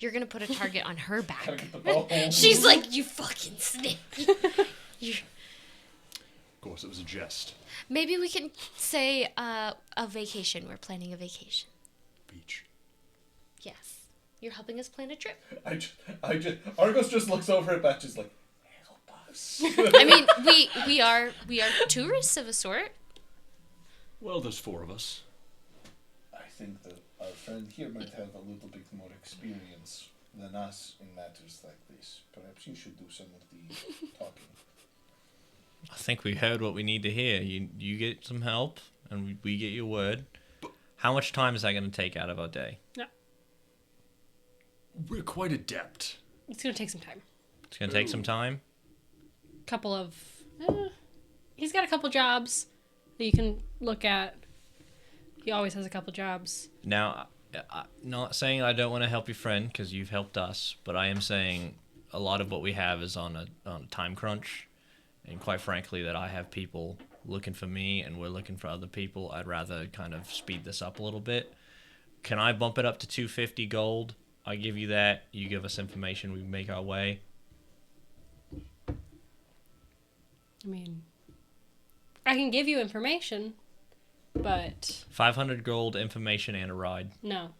You're gonna put a target on her back. Gotta get the ball. She's like, you fucking snake. You. Of course, it was a jest. Maybe we can say a vacation. We're planning a vacation. Beach. Yes. You're helping us plan a trip. Argos just looks over at Batch, is like, help us. I mean, we are tourists of a sort. Well, there's 4 of us. I think that our friend here might have a little bit more experience than us in matters like this. Perhaps you should do some of the talking. I think we heard what we need to hear. You get some help, and we get your word. How much time is that going to take out of our day? We're quite adept. It's going to take some time. It's going to take some time. Couple of... he's got a couple jobs that you can look at. He always has a couple jobs. Now, I'm not saying I don't want to help your friend, because you've helped us, but I am saying a lot of what we have is on a time crunch. And quite frankly, that I have people looking for me and we're looking for other people. I'd rather kind of speed this up a little bit. Can I bump it up to 250 gold? I give you that. You give us information. We make our way. I mean, I can give you information, but 500 gold, information, and a ride. no.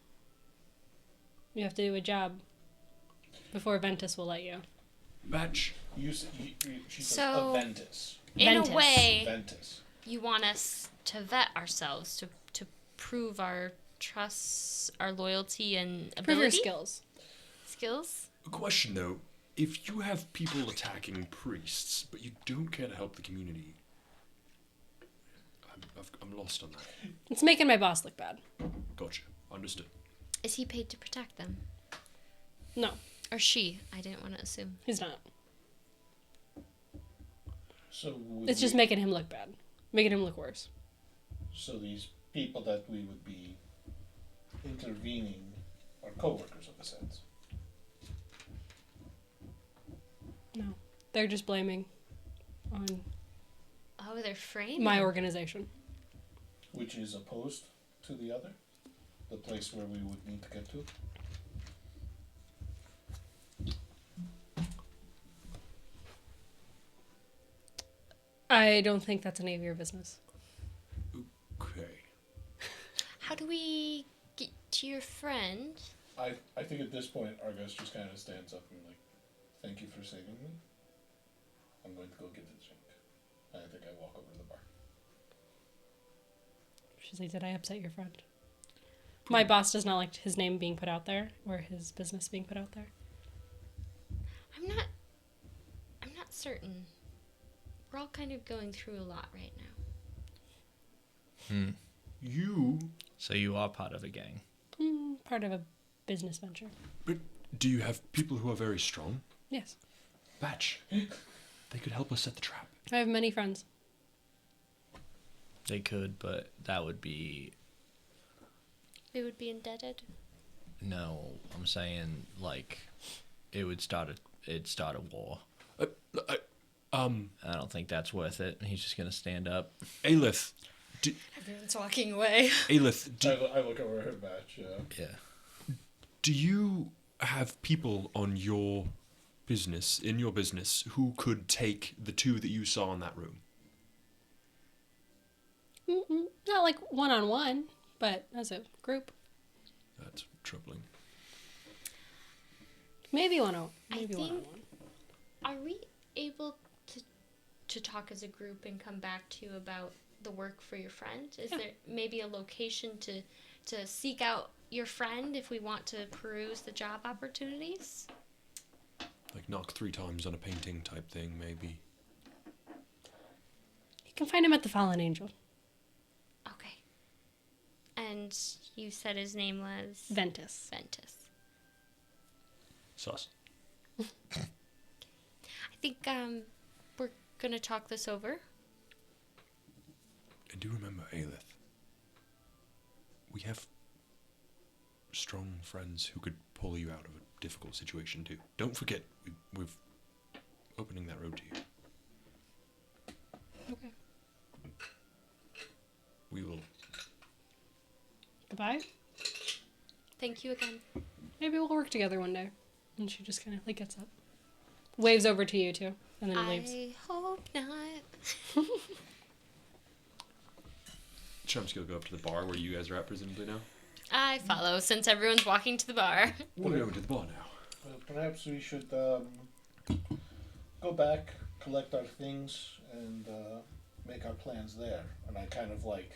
You have to do a job before Ventus will let you. Batch. She says So- Aventus. In Ventus. a way, Aventus. you want us to vet ourselves to prove our trust, our loyalty, and Prove your ability. skills. A question, though. If you have people attacking priests, but you don't care to help the community, I'm lost on that. It's making my boss look bad. Gotcha. Understood. Is he paid to protect them? No, Or she? I didn't want to assume. he's not. So It's just making him look bad. Making him look worse. So these people that we would be intervening are co-workers of a sense. No. They're just blaming on Oh, they're framing. my organization. Which is opposed to the other? The place where we would need to get to? I don't think that's any of your business. Okay. How do we get to your friend? I think at this point Argos just kind of stands up and like, thank you for saving me. I'm going to go get a drink. And I think I walk over to the bar. She's like, did I upset your friend? My boss does not like his name being put out there or his business being put out there. I'm not certain. We're all kind of going through a lot right now. You. So you are part of a gang. Part of a business venture. But do you have people who are very strong? Yes. Batch. They could help us set the trap. I have many friends. They could, but that would be... We would be indebted. No, I'm saying, like, it'd start a war. I don't think that's worth it. He's just gonna stand up. Alith. Everyone's walking away. Alith, I look over her batch, Yeah. do you have people on your business, in your business, who could take the 2 that you saw in that room? Not like one-on-one, but as a group. That's troubling. Maybe one-on-one. I Maybe think- one-on-one. Are we able to talk as a group and come back to you about the work for your friend? Is there maybe a location to seek out your friend if we want to peruse the job opportunities? Like knock 3 times on a painting type thing, maybe. You can find him at the Fallen Angel. Okay. And you said his name was? Ventus. Ventus. Sus. I think we're going to talk this over. And do remember, Aelith, we have strong friends who could pull you out of a difficult situation too. Don't forget, we're opening that road to you. Okay. We will. Goodbye. Thank you again. Maybe we'll work together one day. And she just kind of like gets up. Waves over to you two. And then leaves. I hope not. Chumsky will go up to the bar where you guys are at presumably now. I follow since everyone's walking to the bar. We'll go to the bar now. Perhaps we should go back, collect our things, and make our plans there. And I kind of like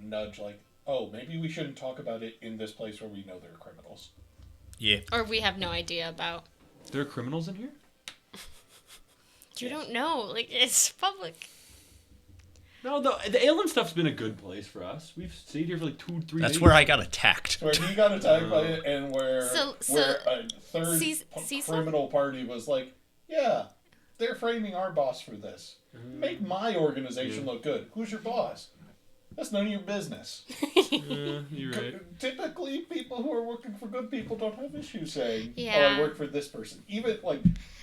nudge, like, oh, maybe we shouldn't talk about it in this place where we know there are criminals. Yeah. Or we have no idea about. There are criminals in here? You don't know. Like, it's public. No, the Aelin stuff's been a good place for us. We've stayed here for like 2 or 3 days. That's where I got attacked. Where he got attacked by it, and where So a third Cecil? criminal party was like, yeah, they're framing our boss for this. Make my organization look good. Who's your boss? That's none of your business. You're right. Typically, people who are working for good people don't have issues saying, Yeah. oh, I work for this person. Even, like...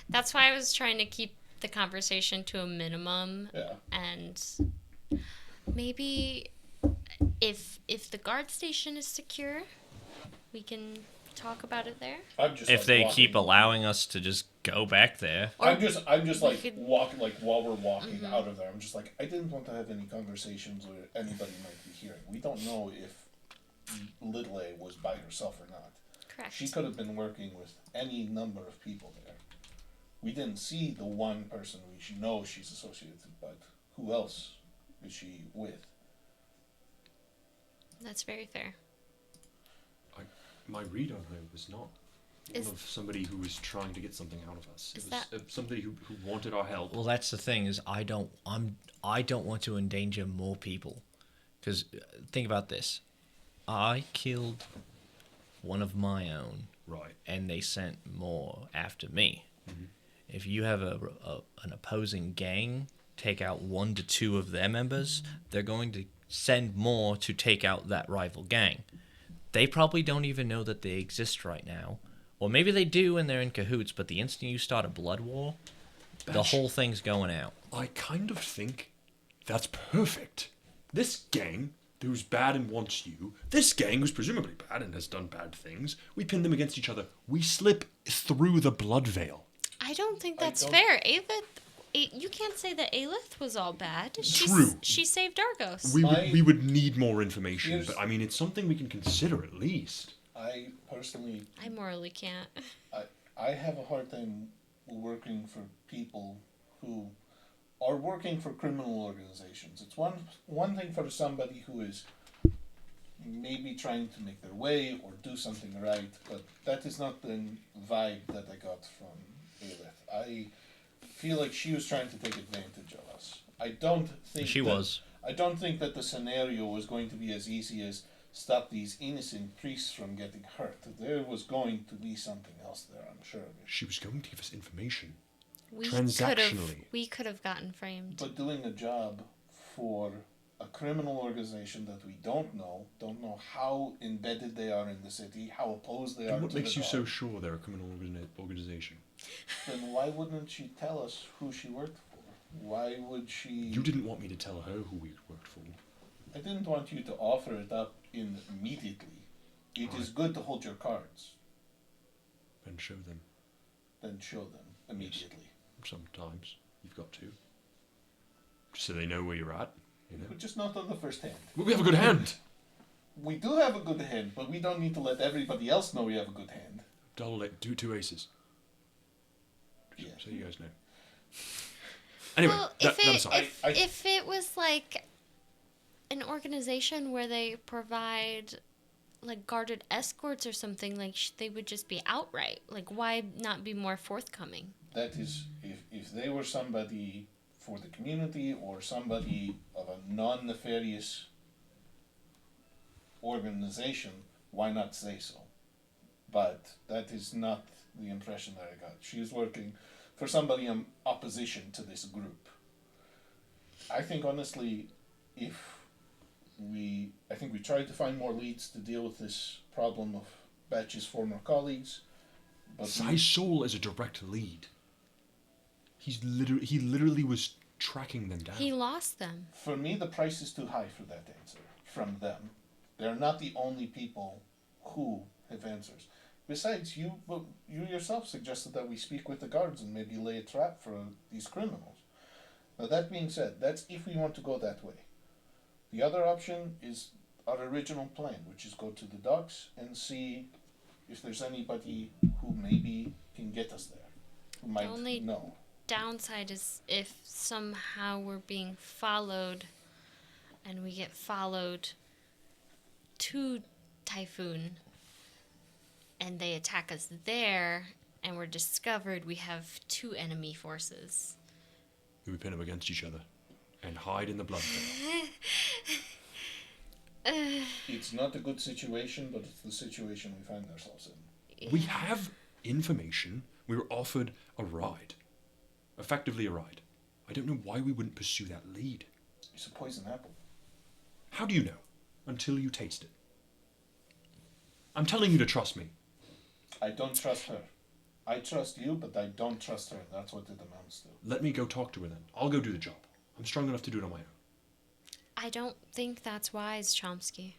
That's why I was trying to keep the conversation to a minimum. Yeah. And maybe if the guard station is secure, we can talk about it there. I'm just, If like, they walking. keep allowing us to just go back there. Or I'm just like could- walking, like while we're walking out of there. I'm just like, I didn't want to have any conversations where anybody might be hearing. We don't know if Little A was by herself or not. Correct. She could have been working with any number of people there. We didn't see the one person we know she's associated with, but who else is she with? That's very fair. My read on her was not Is- one of somebody who was trying to get something out of us. It Is was that- somebody who wanted our help. Well, that's the thing is I don't want to endanger more people, because think about this. I killed one of my own, Right. and they sent more after me. If you have an opposing gang take out 1 to 2 of their members, they're going to send more to take out that rival gang. They probably don't even know that they exist right now. Or maybe they do and they're in cahoots, but the instant you start a blood war, the Batch. whole thing's going out. I kind of think that's perfect. This gang who's bad and wants you, this gang who's presumably bad and has done bad things, we pin them against each other. We slip through the blood veil. I don't think I that's don't- fair. You can't say that Aelith was all bad. True. She saved Argos. We would need more information, Here's- but I mean, it's something we can consider at least. I personally, I morally can't. I have a hard time working for people who are working for criminal organizations. It's one thing for somebody who is maybe trying to make their way or do something right, but that is not the vibe that I got from Aelith. I feel like she was trying to take advantage of us. I don't think She was. I don't think that the scenario was going to be as easy as stop these innocent priests from getting hurt. There was going to be something else there, I'm sure of it. She was going to give us information. We Transactionally. could have gotten framed. But doing a job for a criminal organization that we don't know how embedded they are in the city, how opposed they are What to makes the you so law, sure they're a criminal organization? then why wouldn't she tell us who she worked for? Why would she... You didn't want me to tell her who we worked for. I didn't want you to offer it up immediately. It is good to hold your cards, And show them. then show them immediately. Sometimes you've got to. Just so they know where you're at, you know. But just not on the first hand. Well, we have a good hand. We do have a good hand, but we don't need to let everybody else know we have a good hand. Double it. Do 2 aces. Yeah. So you guys know. Anyway, Well, that aside. if it was like an organization where they provide like guarded escorts or something, like they would just be outright. Like, why not be more forthcoming? That is, if they were somebody for the community or somebody of a non-nefarious organization, why not say so? But that is not the impression that I got. She is working for somebody in opposition to this group. I think honestly, I think we tried to find more leads to deal with this problem of Batch's former colleagues, but Soul is a direct lead. He literally was tracking them down. He lost them. for me the price is too high for that answer from them. They're not the only people who have answers. Besides, you yourself suggested that we speak with the guards and maybe lay a trap for these criminals. Now that being said, that's if we want to go that way. The other option is our original plan, which is go to the docks and see if there's anybody who maybe can get us there, who might only- know. Downside is if somehow we're being followed and we get followed to Tifoon and they attack us there and we're discovered, we have two enemy forces. We pin them against each other and hide in the blood trail. It's not a good situation, but it's the situation we find ourselves in. We have information. We were offered a ride. Effectively a ride. I don't know why we wouldn't pursue that lead. It's a poison apple. How do you know? Until you taste it. I'm telling you to trust me. I don't trust her. I trust you, but I don't trust her. That's what it amounts to. Let me go talk to her then. I'll go do the job. I'm strong enough to do it on my own. I don't think that's wise, Chomsky.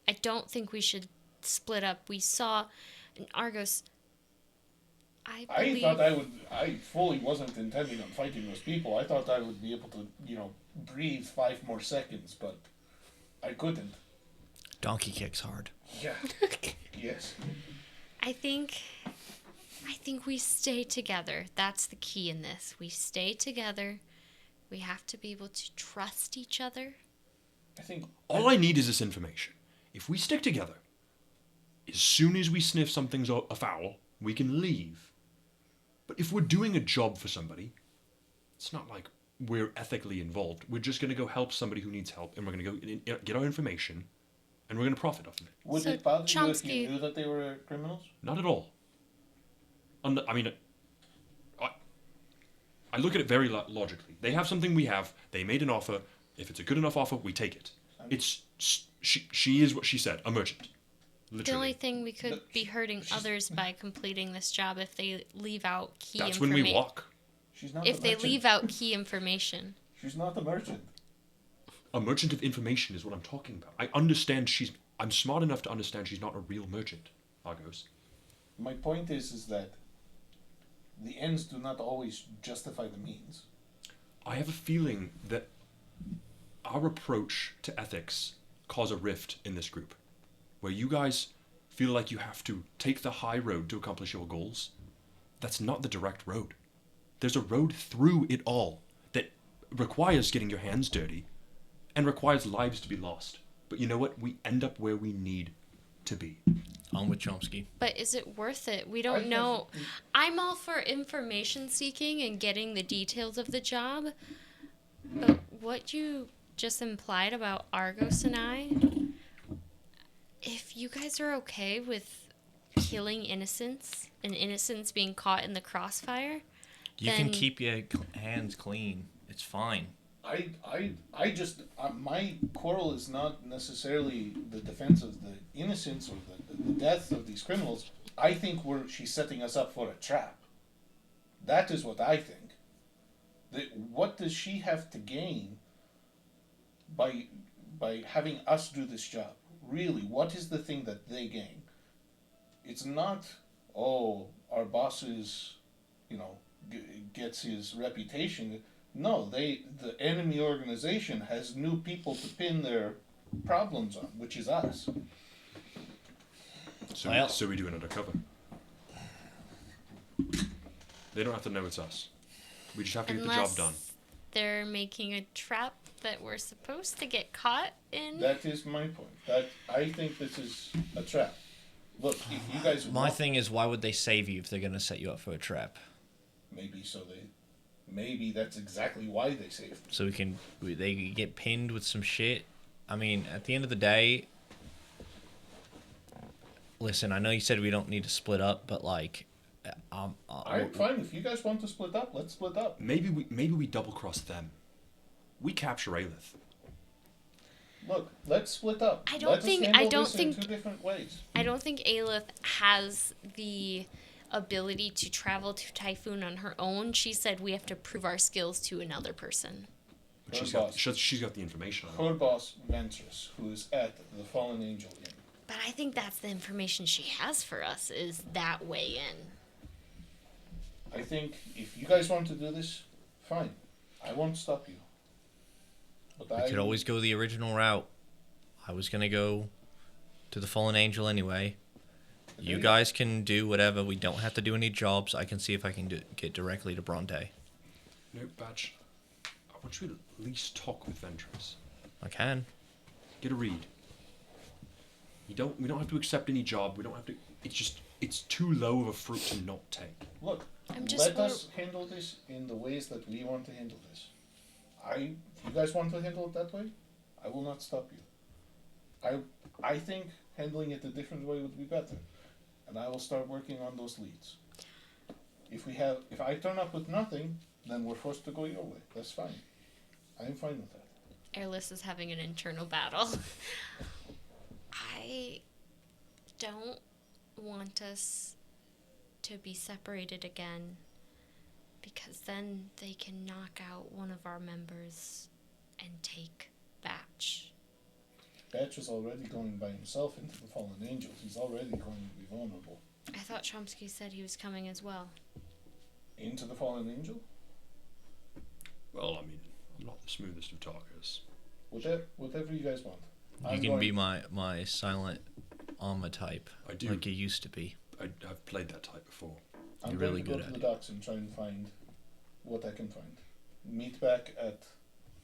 I don't think we should split up. We saw in Argos. I believe. I fully wasn't intending on fighting those people. I thought I would be able to, breathe 5 more seconds, but I couldn't. Donkey kicks hard. Yeah. Yes. I think we stay together. That's the key in this. We stay together. We have to be able to trust each other. I think All I need is this information. If we stick together, as soon as we sniff something's afoul, we can leave. But if we're doing a job for somebody, it's not like we're ethically involved. We're just going to go help somebody who needs help, and we're going to go get our information, and we're going to profit off of it. Would So, it bother you if Chomsky- you knew that they were criminals? Not at all. I look at it very logically. They have something we have. They made an offer. If it's a good enough offer, we take it. She is what she said, a merchant. Literally. The only thing we could But be hurting she's- others by completing this job if they leave out key That's when information. we walk. She's not If a they merchant. leave out key information. She's not a merchant. A merchant of information is what I'm talking about. I understand I'm smart enough to understand she's not a real merchant, Argos. My point is that the ends do not always justify the means. I have a feeling that our approach to ethics cause a rift in this group, where you guys feel like you have to take the high road to accomplish your goals. That's not the direct road. There's a road through it all that requires getting your hands dirty and requires lives to be lost. But you know what? We end up where we need to be. On with Chomsky. But is it worth it? We I don't think know. I'm all for information seeking and getting the details of the job. But what you just implied about Argos and I, if you guys are okay with killing innocents and innocents being caught in the crossfire, You can Then- keep your hands clean. It's fine. I just my quarrel is not necessarily the defense of the innocence or the death of these criminals. I think she's setting us up for a trap. That is what I think. What does she have to gain by having us do this job? Really, what is the thing that they gain? It's not, our boss is, gets his reputation. No, the enemy organization has new people to pin their problems on, which is us. So we do it undercover. They don't have to know it's us. We just have to get the job done. they're making a trap that we're supposed to get caught in? That is my point. That I think this is a trap. Look, if you guys My thing is, why would they save you if they're gonna set you up for a trap? Maybe that's exactly why they saved me. So they get pinned with some shit. I mean, at the end of the day, listen, I know you said we don't need to split up, but like, I'm fine. If you guys want to split up, let's split up. Maybe we double cross them. We capture Aelith. Look, let's split up. I don't think in two different ways. I don't think Aelith has the ability to travel to Tifoon on her own. She said we have to prove our skills to another person. But she's got the information. Her boss, Ventress, who is at the Fallen Angel Inn. But I think that's the information she has for us, is that way in. I think if you guys want to do this, fine. I won't stop you. But we could always go the original route. I was gonna go to the Fallen Angel anyway. You guys can do whatever. We don't have to do any jobs. I can see if I can get directly to Bronte. No, Badge. I want you to at least talk with Ventress. I can. Get a read. We don't have to accept any job. We don't have to. It's too low of a fruit to not take. Look, let us handle this in the ways that we want to handle this. If you guys want to handle it that way, I will not stop you. I think handling it a different way would be better, and I will start working on those leads. If I turn up with nothing, then we're forced to go your way. That's fine. I'm fine with that. Airless is having an internal battle. I don't want us to be separated again, because then they can knock out one of our members and take Batch. Batch is already going by himself into the Fallen Angels. He's already going to be vulnerable. I thought Chomsky said he was coming as well. Into the Fallen Angel? Well, I mean, I'm not the smoothest of talkers. Whatever you guys want. You can be my silent armor type. I do. Like you used to be. I've played that type before. I'm You're going really to go good to at the it. docks and try and find what I can find. Meet back at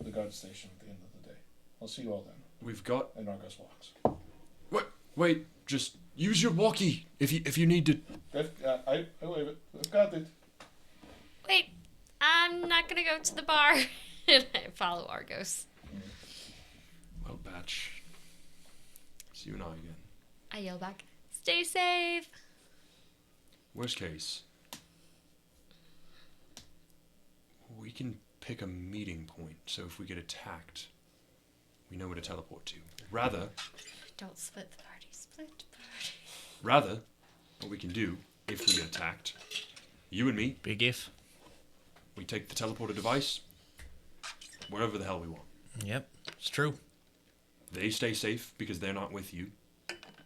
the guard station at the end of the day. I'll see you all then. We've got. And Argus walks. Wait. Just use your walkie if you need to. I wave it. I've got it. Wait, I'm not gonna go to the bar. And I follow Argos. Well, Batch. It's you and I again. I yell back, "Stay safe." Worst case, we can pick a meeting point, so if we get attacked, we know where to teleport to. Don't split the party. Split the party. Rather, what we can do, if we get attacked, you and me, Big if. we take the teleporter device wherever the hell we want. Yep, it's true. They stay safe because they're not with you.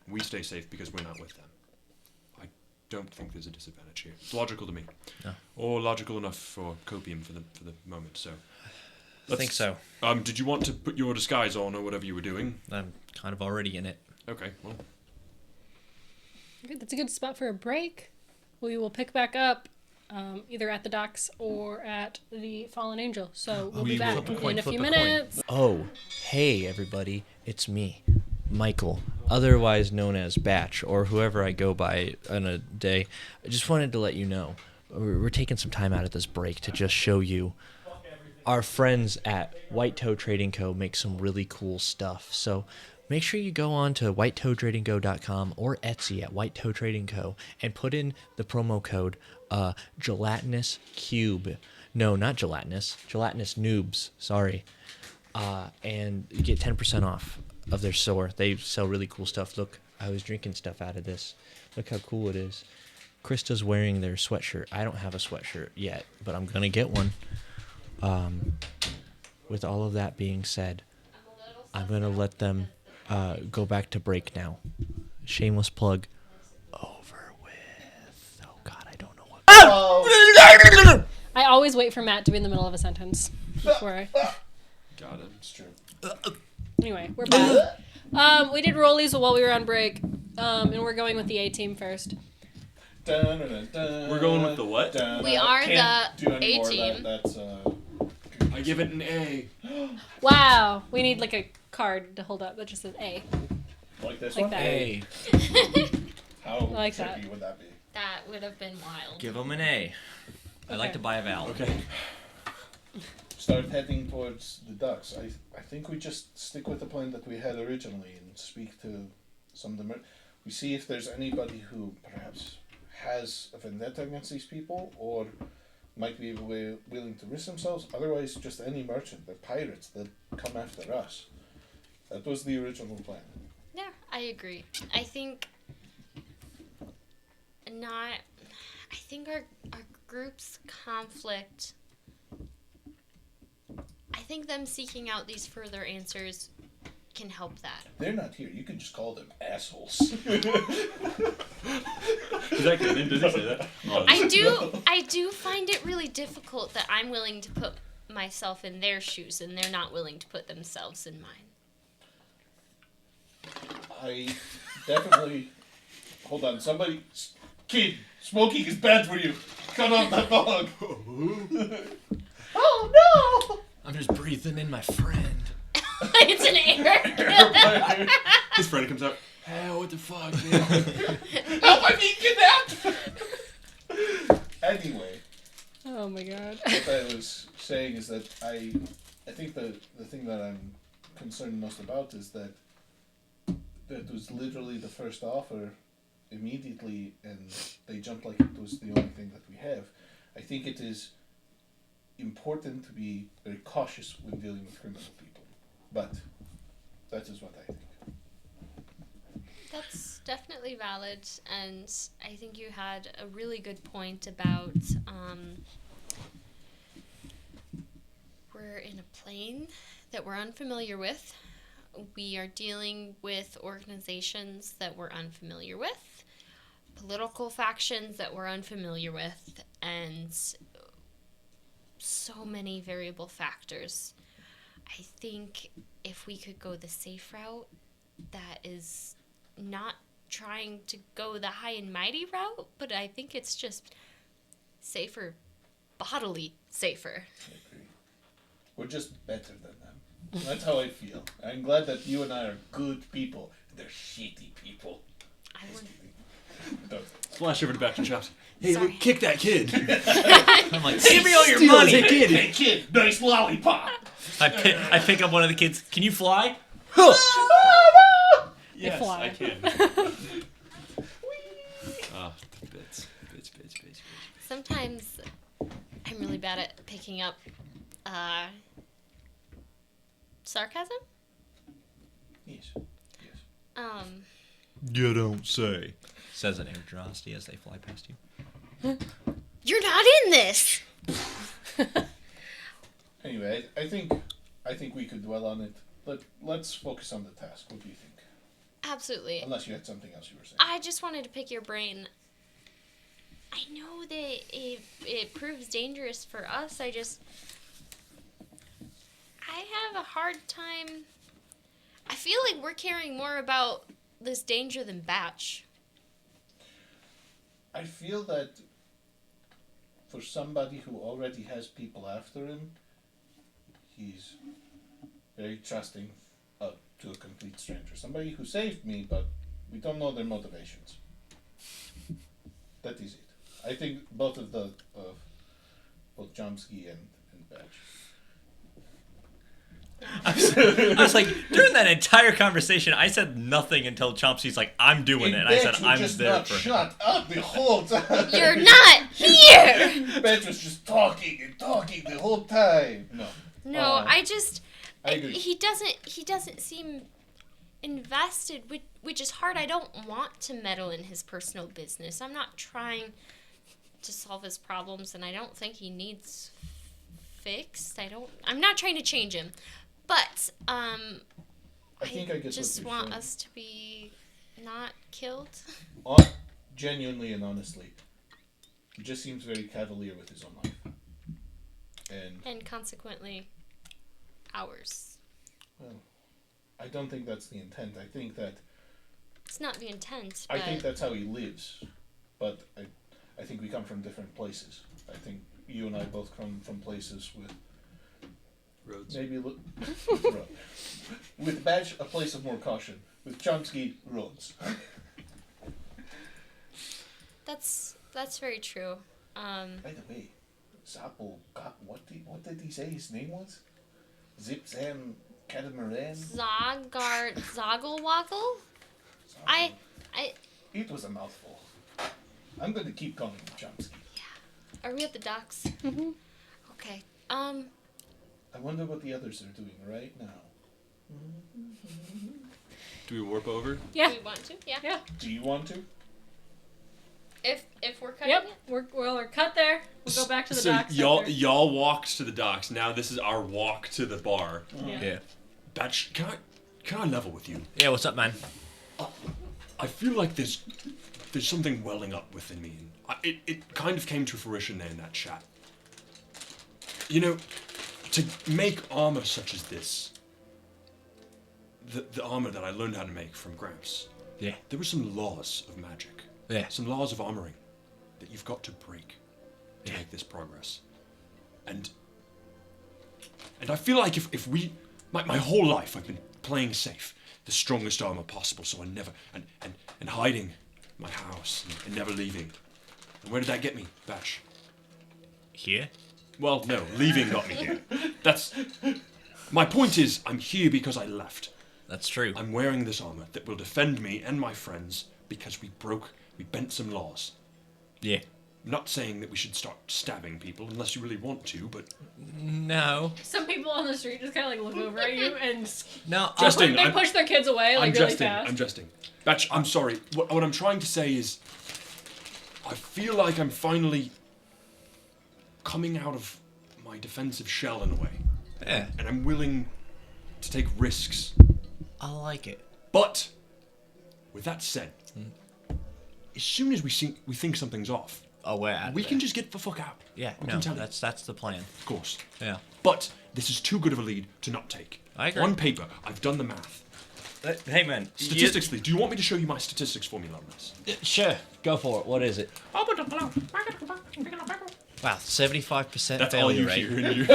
We stay safe because we're not with them. I don't think there's a disadvantage here. It's logical to me. No. Or logical enough for copium for the moment, so. I think so. Did you want to put your disguise on or whatever you were doing? I'm kind of already in it. Okay, well. Good, that's a good spot for a break. We will pick back up either at the docks or at the Fallen Angel. So we'll be back in a few minutes. Oh, hey everybody, it's me, Michael, otherwise known as Batch, or whoever I go by on a day. I just wanted to let you know, we're taking some time out of this break to just show you our friends at White Toe Trading Co. make some really cool stuff. So make sure you go on to whitetoetradingco.com or Etsy at White Toe Trading Co. and put in the promo code Gelatinous Cube. No, not gelatinous. Gelatinous Noobs. Sorry. And you get 10% off of their store. They sell really cool stuff. Look, I was drinking stuff out of this. Look how cool it is. Krista's wearing their sweatshirt. I don't have a sweatshirt yet, but I'm going to get one. With all of that being said, I'm going to let them go back to break now. Shameless plug. Over with. Oh, God, I don't know what. I always wait for Matt to be in the middle of a sentence before I... Got it. It's true. Anyway, we're back. We did rollies while we were on break, and we're going with the A team first. We're going with the what? We are Can't the do any more of A-team. That's I give it an A. Wow. We need like a card to hold up that just says A. Like this Like one? that. A. How like tricky that. would that be? That would have been wild. Give them an A. I like Okay. to buy a vowel. Okay. Start heading towards the ducks. I think we just stick with the plan that we had originally and speak to some of the we see if there's anybody who perhaps has a vendetta against these people or might be willing to risk themselves. Otherwise, just any merchant, they're pirates that come after us. That was the original plan. Yeah, I agree. I think our group's conflict, I think them seeking out these further answers can help that. They're not here. You can just call them assholes. Is that good? Did he say that? Oh, I do find it really difficult that I'm willing to put myself in their shoes and they're not willing to put themselves in mine. I definitely. Hold on, somebody. Kid, smoking is bad for you. Cut off that dog. Oh no! I'm just breathing in my friend. It's an error. His friend comes out. Hey, what the fuck, man? Help! I'm being kidnapped. Anyway, Oh my god. what I was saying is that I think the thing that I'm concerned most about is that was literally the first offer immediately, and they jumped like it was the only thing that we have. I think it is important to be very cautious when dealing with criminal people, but that is what I think. That's definitely valid, and I think you had a really good point about we're in a plane that we're unfamiliar with. We are dealing with organizations that we're unfamiliar with, political factions that we're unfamiliar with, and so many variable factors. I think if we could go the safe route, that is not trying to go the high and mighty route, but I think it's just safer, bodily safer. I agree. We're just better than them. That's how I feel. I'm glad that you and I are good people. They're shitty people. I would. Flash over to back and chops. Hey, Sorry. look, kick that kid. I'm like, give me all your Steal money. that kid. Hey kid, nice lollipop. I pick up one of the kids. Can you fly? Yes, fly. I can. Oh, bits. Sometimes I'm really bad at picking up sarcasm. Yes. You don't say. Says an air drosty as they fly past you. You're not in this. Anyway, I think we could dwell on it. Let's focus on the task. What do you think? Absolutely. Unless you had something else you were saying. I just wanted to pick your brain. I know that it proves dangerous for us. I have a hard time. I feel like we're caring more about this danger than Batch. I feel that for somebody who already has people after him, he's very trusting to a complete stranger. Somebody who saved me, but we don't know their motivations. That is it. I think both Chomsky and Batch. I was like, during that entire conversation, I said nothing until Chomsky's like, I'm doing it. And I said, Batch I'm just there not for him. shut up the whole time. You're not here! Batch was just talking and talking the whole time. No. No, I I agree. he doesn't seem invested, which is hard. I don't want to meddle in his personal business. I'm not trying to solve his problems, and I don't think he needs fixed. I'm not trying to change him. But I think I get just what you're want saying. us to be not killed. Genuinely and honestly, he just seems very cavalier with his own life. And consequently, ours. Well, I don't think that's the intent. I think It's not the intent, I but think that's how he lives. But I think we come from different places. I think you and I both come from places with Roads. Maybe look with Badge a place of more caution. With Chomsky, roads. That's very true. By the way, Zappo got what did he say his name was? Zip Zam Catamaran? Zogglewoggle? I It was a mouthful. I'm going to keep calling him Chomsky. Are we at the docks? Mm-hmm. Okay. I wonder what the others are doing right now. Do we warp over? Yeah. Do we want to? Yeah. Yeah. Do you want to? If we're cutting Yep. it? We're cut there. We'll go back to the so docks. y'all walked to the docks. Now this is our walk to the bar. Yeah. Yeah. Batch, can I level with you? Yeah, what's up, man? I feel like there's something welling up within me, and it kind of came to fruition there in that chat. You know, to make armor such as this, the armor that I learned how to make from Gramps, Yeah. there were some laws of magic, Yeah. some laws of armoring that you've got to break to make this progress. And I feel like if we, my whole life I've been playing safe, the strongest armor possible, so I never, and hiding my house and never leaving. And where did that get me, Bash? Here? Well, no, leaving got me here. That's, my point is, I'm here because I left. That's true. I'm wearing this armor that will defend me and my friends because we bent some laws. Yeah. I'm not saying that we should start stabbing people unless you really want to, but No. Some people on the street just kind of like look over at you and No. Justin, they push their kids away like really fast. I'm jesting. Batch, I'm sorry. What I'm trying to say is, I feel like I'm finally coming out of my defensive shell in a way, Yeah. and I'm willing to take risks. I like it. But with that said, as soon as we think something's off, Oh, we're out. we can just get the fuck out. Yeah. We No. can tell you. That's the plan. Of course. Yeah. But this is too good of a lead to not take. I agree. On paper, I've done the math. Hey, man. Statistically, do you want me to show you my statistics formula on this? Sure. Go for it. What is it? Wow. 75% That's all failure you rate. hear in your...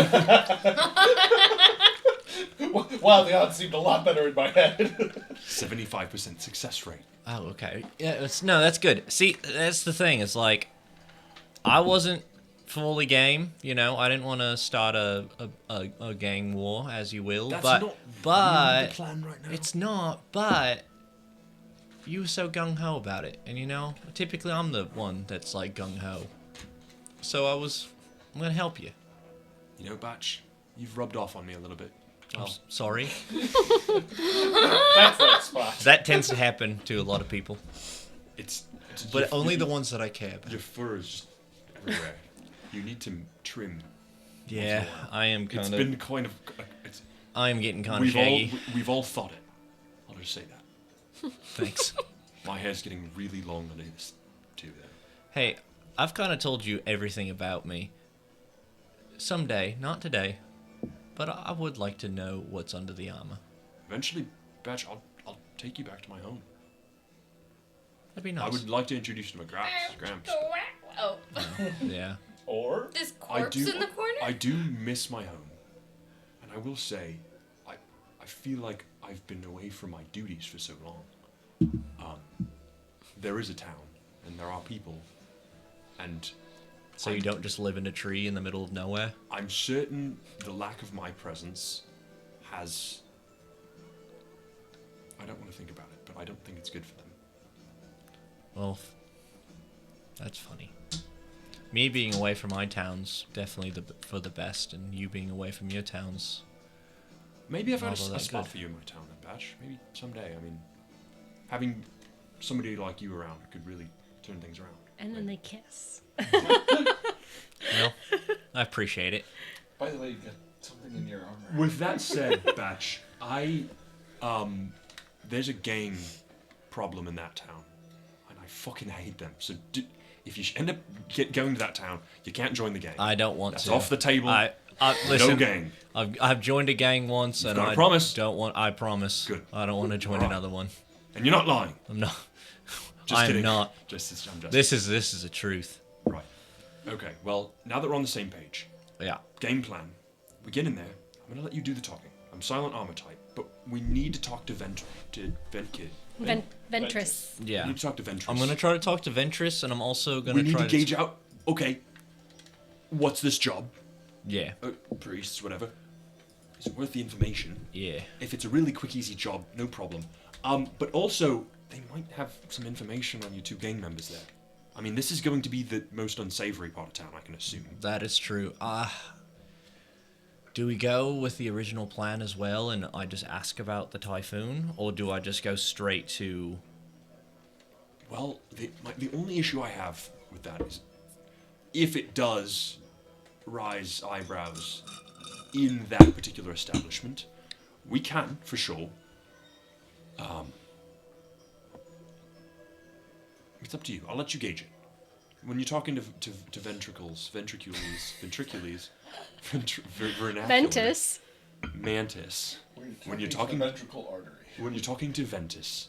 Wow, the odds seemed a lot better in my head. 75% success rate. Oh, okay. Yeah, that's good. See, that's the thing. It's like, I wasn't fully game. You know, I didn't want to start a gang war, as you will. That's but not but really the plan right now. it's not. But you were so gung ho about it, and you know, typically I'm the one that's like gung ho. So I'm gonna help you. You know, Batch, you've rubbed off on me a little bit. Oh, sorry. That's that spot. That tends to happen to a lot of people, It's but only the ones that I care about. Your fur is just everywhere. You need to trim. Yeah, I am It's kind of. been kind of. I am getting kind of shaggy. We've all thought it. I'll just say that. Thanks. My hair's getting really long under this too. There. Hey, I've kind of told you everything about me. Someday, not today, but I would like to know what's under the armor. Eventually, Batch, I'll take you back to my home. That'd be nice. I would like to introduce you to my Gramps. Oh. Yeah. Or This I corpse do. in the corner? I do miss my home, and I will say, I feel like I've been away from my duties for so long. There is a town, and there are people, and So you don't just live in a tree in the middle of nowhere? I'm certain the lack of my presence has. I don't want to think about it, but I don't think it's good for them. Well, that's funny. Me being away from my town's definitely for the best, and you being away from your town's. Maybe I've had Although a that's spot good. for you in my town, Batch. Maybe someday. I mean, having somebody like you around could really turn things around. And then they kiss. Well, I appreciate it. by the way, you got something in your armor. With that said, Batch, there's a gang problem in that town, and I fucking hate them. So if you end up going to that town, you can't join the gang. I don't want That's to. off the table. Listen, No gang. I've joined a gang once, and got a I promise? don't want. I promise. Good. I don't want to join Alright. another one. And you're not lying. I'm not. Just I'm kidding. not. I'm just. This is a truth. Right. Okay. Well, now that we're on the same page, Yeah. game plan. We get in there. I'm gonna let you do the talking. I'm silent armor type, but we need to talk to Ventress. Ventress. We Yeah. need to talk to Ventress. I'm gonna try to talk to Ventress, and I'm also gonna We need try to gauge out. Okay, what's this job? Yeah. Priests, whatever. Is it worth the information? Yeah. If it's a really quick, easy job, no problem. But also, they might have some information on your 2 gang members there. I mean, this is going to be the most unsavory part of town, I can assume. That is true. Do we go with the original plan as well, and I just ask about the Typhoon, or do I just go straight to? Well, the only issue I have with that is, if it does rise eyebrows in that particular establishment, we can, for sure. It's up to you. I'll let you gauge it. When you're talking to ventricules, vernacular, Ventus. mantis, when you're to talking the ventricle artery. when you're talking to Ventus,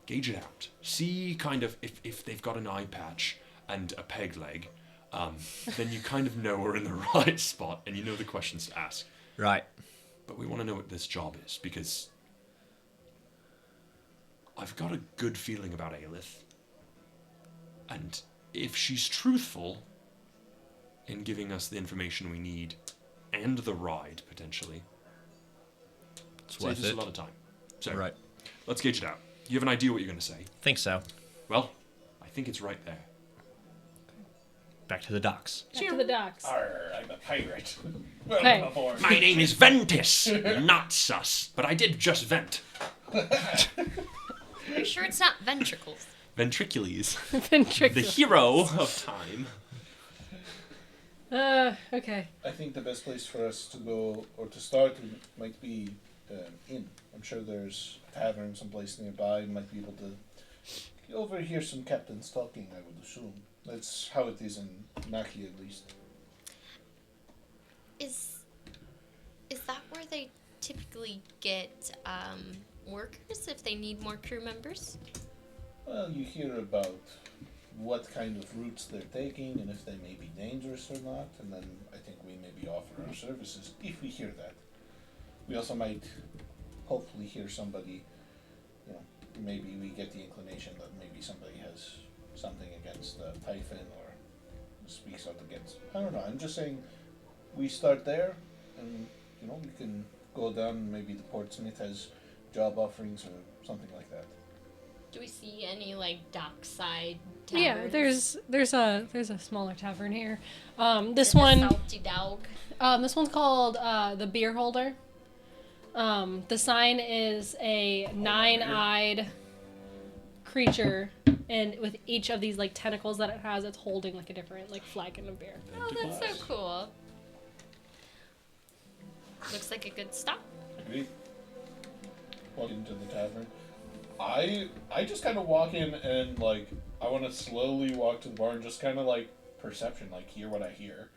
gauge it out. See kind of if they've got an eye patch and a peg leg, then you kind of know we're in the right spot and you know the questions to ask. Right. But we want to know what this job is, because I've got a good feeling about Aelith. And if she's truthful in giving us the information we need and the ride, potentially, It's saves worth us it. a lot of time. So, Right. let's gauge it out. You have an idea what you're going to say? Think so. Well, I think it's right there. Back to the docks. Back to the docks. Arr, I'm a pirate. Hey. Welcome aboard. My name is Ventus, not Sus, but I did just vent. Are you sure it's not ventricles? Ventricules, the Ventricular. hero of time. Okay. I think the best place for us to go or to start might be inn. I'm sure there's a tavern someplace nearby. You might be able to overhear some captains talking, I would assume. That's how it is in Naki, at least. Is that where they typically get workers if they need more crew members? Well, you hear about what kind of routes they're taking and if they may be dangerous or not, and then I think we maybe offer our services if we hear that. We also might hopefully hear somebody, maybe we get the inclination that maybe somebody has something against Typhon or speaks out against. I don't know, I'm just saying we start there and, we can go down and maybe the Portsmouth has job offerings or something like that. Do we see any dockside taverns? Yeah, there's a smaller tavern here. This The one, Salty Dog. this one's called the Beer Holder. The sign is a 9-eyed creature, and with each of these tentacles that it has, it's holding a different flagon of beer. Oh, that's so cool. Looks like a good stop. Agreed. Walk into the tavern. I just kind of walk in and I want to slowly walk to the bar and just kind of perception, hear what I hear.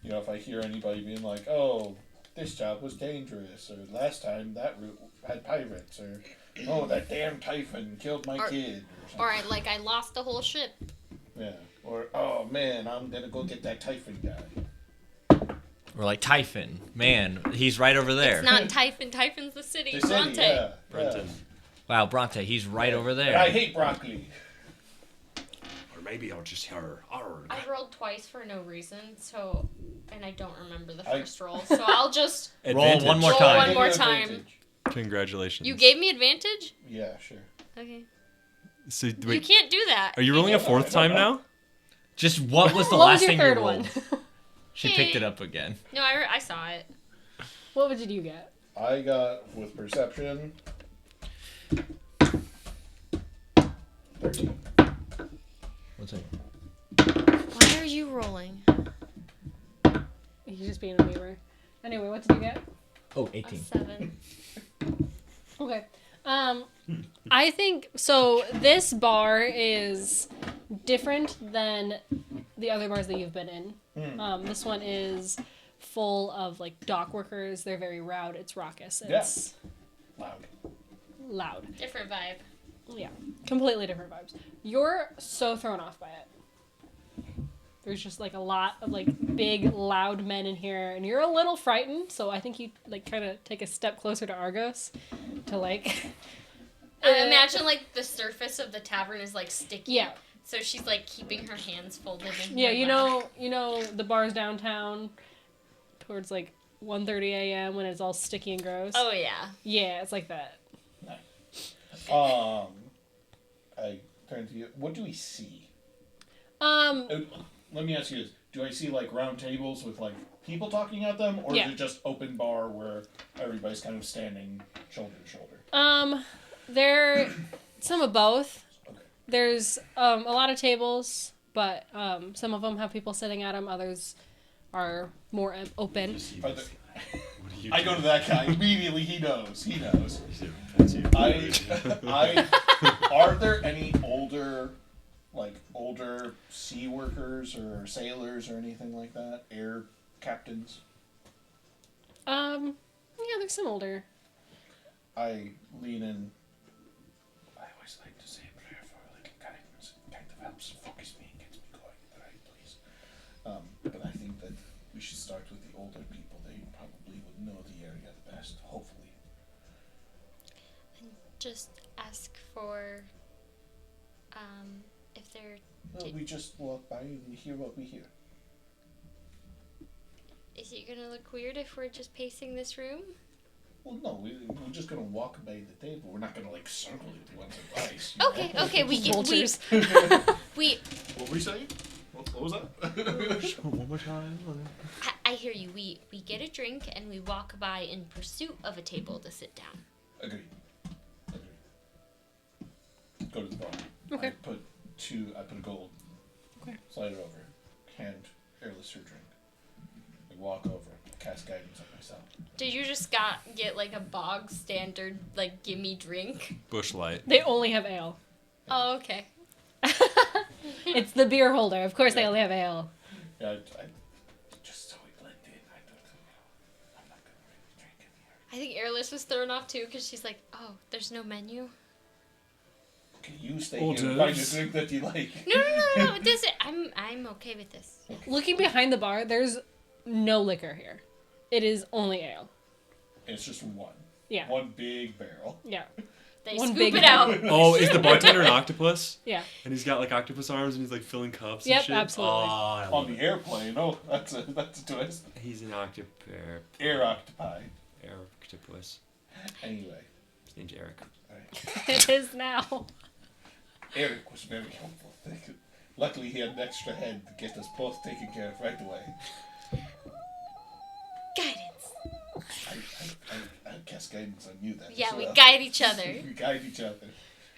If I hear anybody being oh, this job was dangerous, or last time that route had pirates, or oh, that damn Typhon killed my kid. Or I lost the whole ship. Yeah. Or oh man, I'm gonna go get that Typhon guy. We're Typhon. Man, he's right over there. It's not Typhon. Typhon's the city. The city, Bronte. yeah. Brenton. Wow, Bronte, he's right over And there. I hate broccoli. Or maybe I'll just hear arg. I rolled twice for no reason, and I don't remember the I- first roll, so I'll just Roll one more Roll time. one more Give you time. advantage. Congratulations. You gave me advantage? Yeah, sure. Okay. So You can't do that. are you rolling a fourth time now? Just what was the What was last your thing third you one? rolled? She picked it up again. No, I saw it. What did you get? I got with perception 13. What's it? Why are you rolling? He's just being a neighbor. Anyway, what did you get? Oh, A 18. 7. Okay. I think so. This bar is different than the other bars that you've been in. This one is full of dock workers. They're very loud. It's raucous. It's loud. Different vibe. Yeah, completely different vibes. You're so thrown off by it. There's just like a lot of like big, loud men in here, and you're a little frightened. So I think you like kind of take a step closer to Argos, to like. I imagine like the surface of the tavern is like sticky. Yeah. So she's like keeping her hands folded in Yeah, her you know the bars downtown, towards like 1:30 a.m. when it's all sticky and gross. Oh yeah. Yeah, it's like that. I turn to you. What do we see? Um, Let me ask you this: do I see like round tables with like people talking at them, or Yeah. is it just open bar where everybody's kind of standing shoulder to shoulder? there, some of both. Okay. There's a lot of tables, but some of them have people sitting at them. Others are more open. Are there, What are you I go to that guy immediately. He knows. He knows. Are there any older sea workers or sailors or anything like that? Air captains? Yeah, there's some older. I lean in. I always like to say a prayer for a little guidance. It kind of helps focus me and gets me going in the right place. But I think that we should start with the older people. They probably would know the area the best, hopefully. Just ask for, if they're. Well, we just walk by and we hear what we hear. Is it gonna look weird if we're just pacing this room? Well, no, we're just gonna walk by the table. We're not gonna like circle it once or twice. You Okay, know? okay, we Vultures. we What were we saying? What was that? One more time. I hear you. We get a drink and we walk by in pursuit of a table to sit down. Agreed. Go to the bar. Okay. I put a gold. Okay. Slide it over. Hand Airless her drink. I walk over. Cast guidance on myself. Did you just get like a bog standard like gimme drink? Bushlight. They only have ale. Oh, okay. It's the beer holder. Of course, they only have ale. Yeah, I just so we blend in. I'm not gonna really drink in here. I think Airless was thrown off too because she's like, oh, there's no menu. Can you stay Hors here and find a d'oeuvres. drink that you like? No. This I'm okay with this. Looking behind the bar, there's no liquor here. It is only ale. It's just one. Yeah. One big barrel. Yeah. They One scoop big it out. Oh, is the bartender an octopus? Yeah. And he's got like octopus arms and he's like filling cups Yep, and shit? absolutely. Oh, I On love the it. airplane. Oh, that's a twist. He's an octopus. Air octopi. Octopus. Anyway. His name's Eric. Alright. It is now. Eric was very helpful. Luckily, he had an extra head to get us both taken care of right away. Guidance. I cast guidance on you then. Yeah, as we well. guide each other. We guide each other.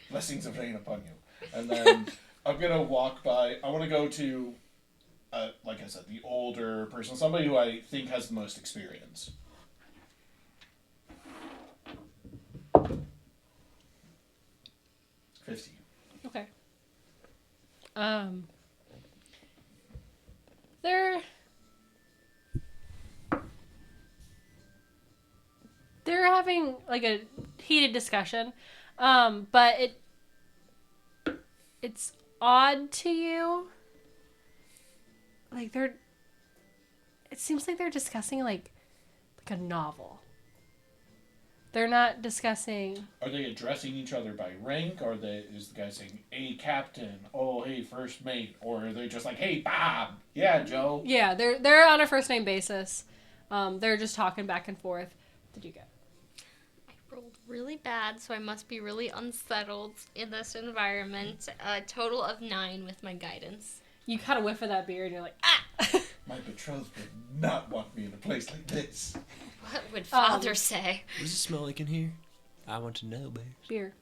Blessings of rain upon you. And then I'm gonna walk by. I want to go to, like I said, the older person, somebody who I think has the most experience. $50. Okay. They're having like a heated discussion, but it's odd to you. Like it seems like they're discussing like a novel. They're not discussing. Are they addressing each other by rank? Or is the guy saying, "Hey, Captain"? "Oh, hey, first mate"? Or are they just like, "Hey, Bob"? "Yeah, Joe." Yeah, they're on a first name basis. They're just talking back and forth. What did you get? I rolled really bad, so I must be really unsettled in this environment. A total of 9 with my guidance. You caught a whiff of that beer and you're like, ah! My betrothed would not want me in a place like this. What would Father say? What does it smell like in here? I want to know, babe. Beer.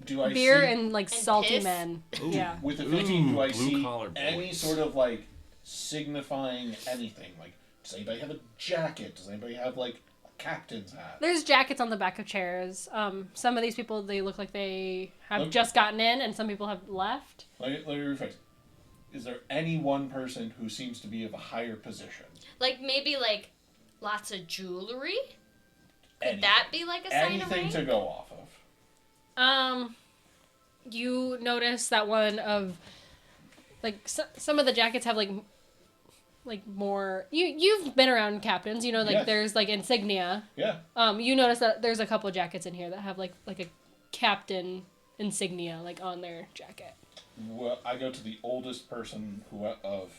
Do I Beer see, and like And salty piss? men. Ooh. Yeah. with the 15, do I see blue-collar any boys. sort of like signifying anything? Like, does anybody have a jacket? Does anybody have like a captain's hat? There's jackets on the back of chairs. Some of these people, they look like they have Okay. just gotten in, and some people have left. Let me rephrase. Is there any one person who seems to be of a higher position? Like maybe like lots of jewelry? Could Anything. that be like a sign of Anything rank? to go off of. You notice that one of like some of the jackets have like more. You've been around captains, you know, like Yes. there's like insignia. Yeah. You notice that there's a couple jackets in here that have like a captain insignia like on their jacket. Well, I go to the oldest person of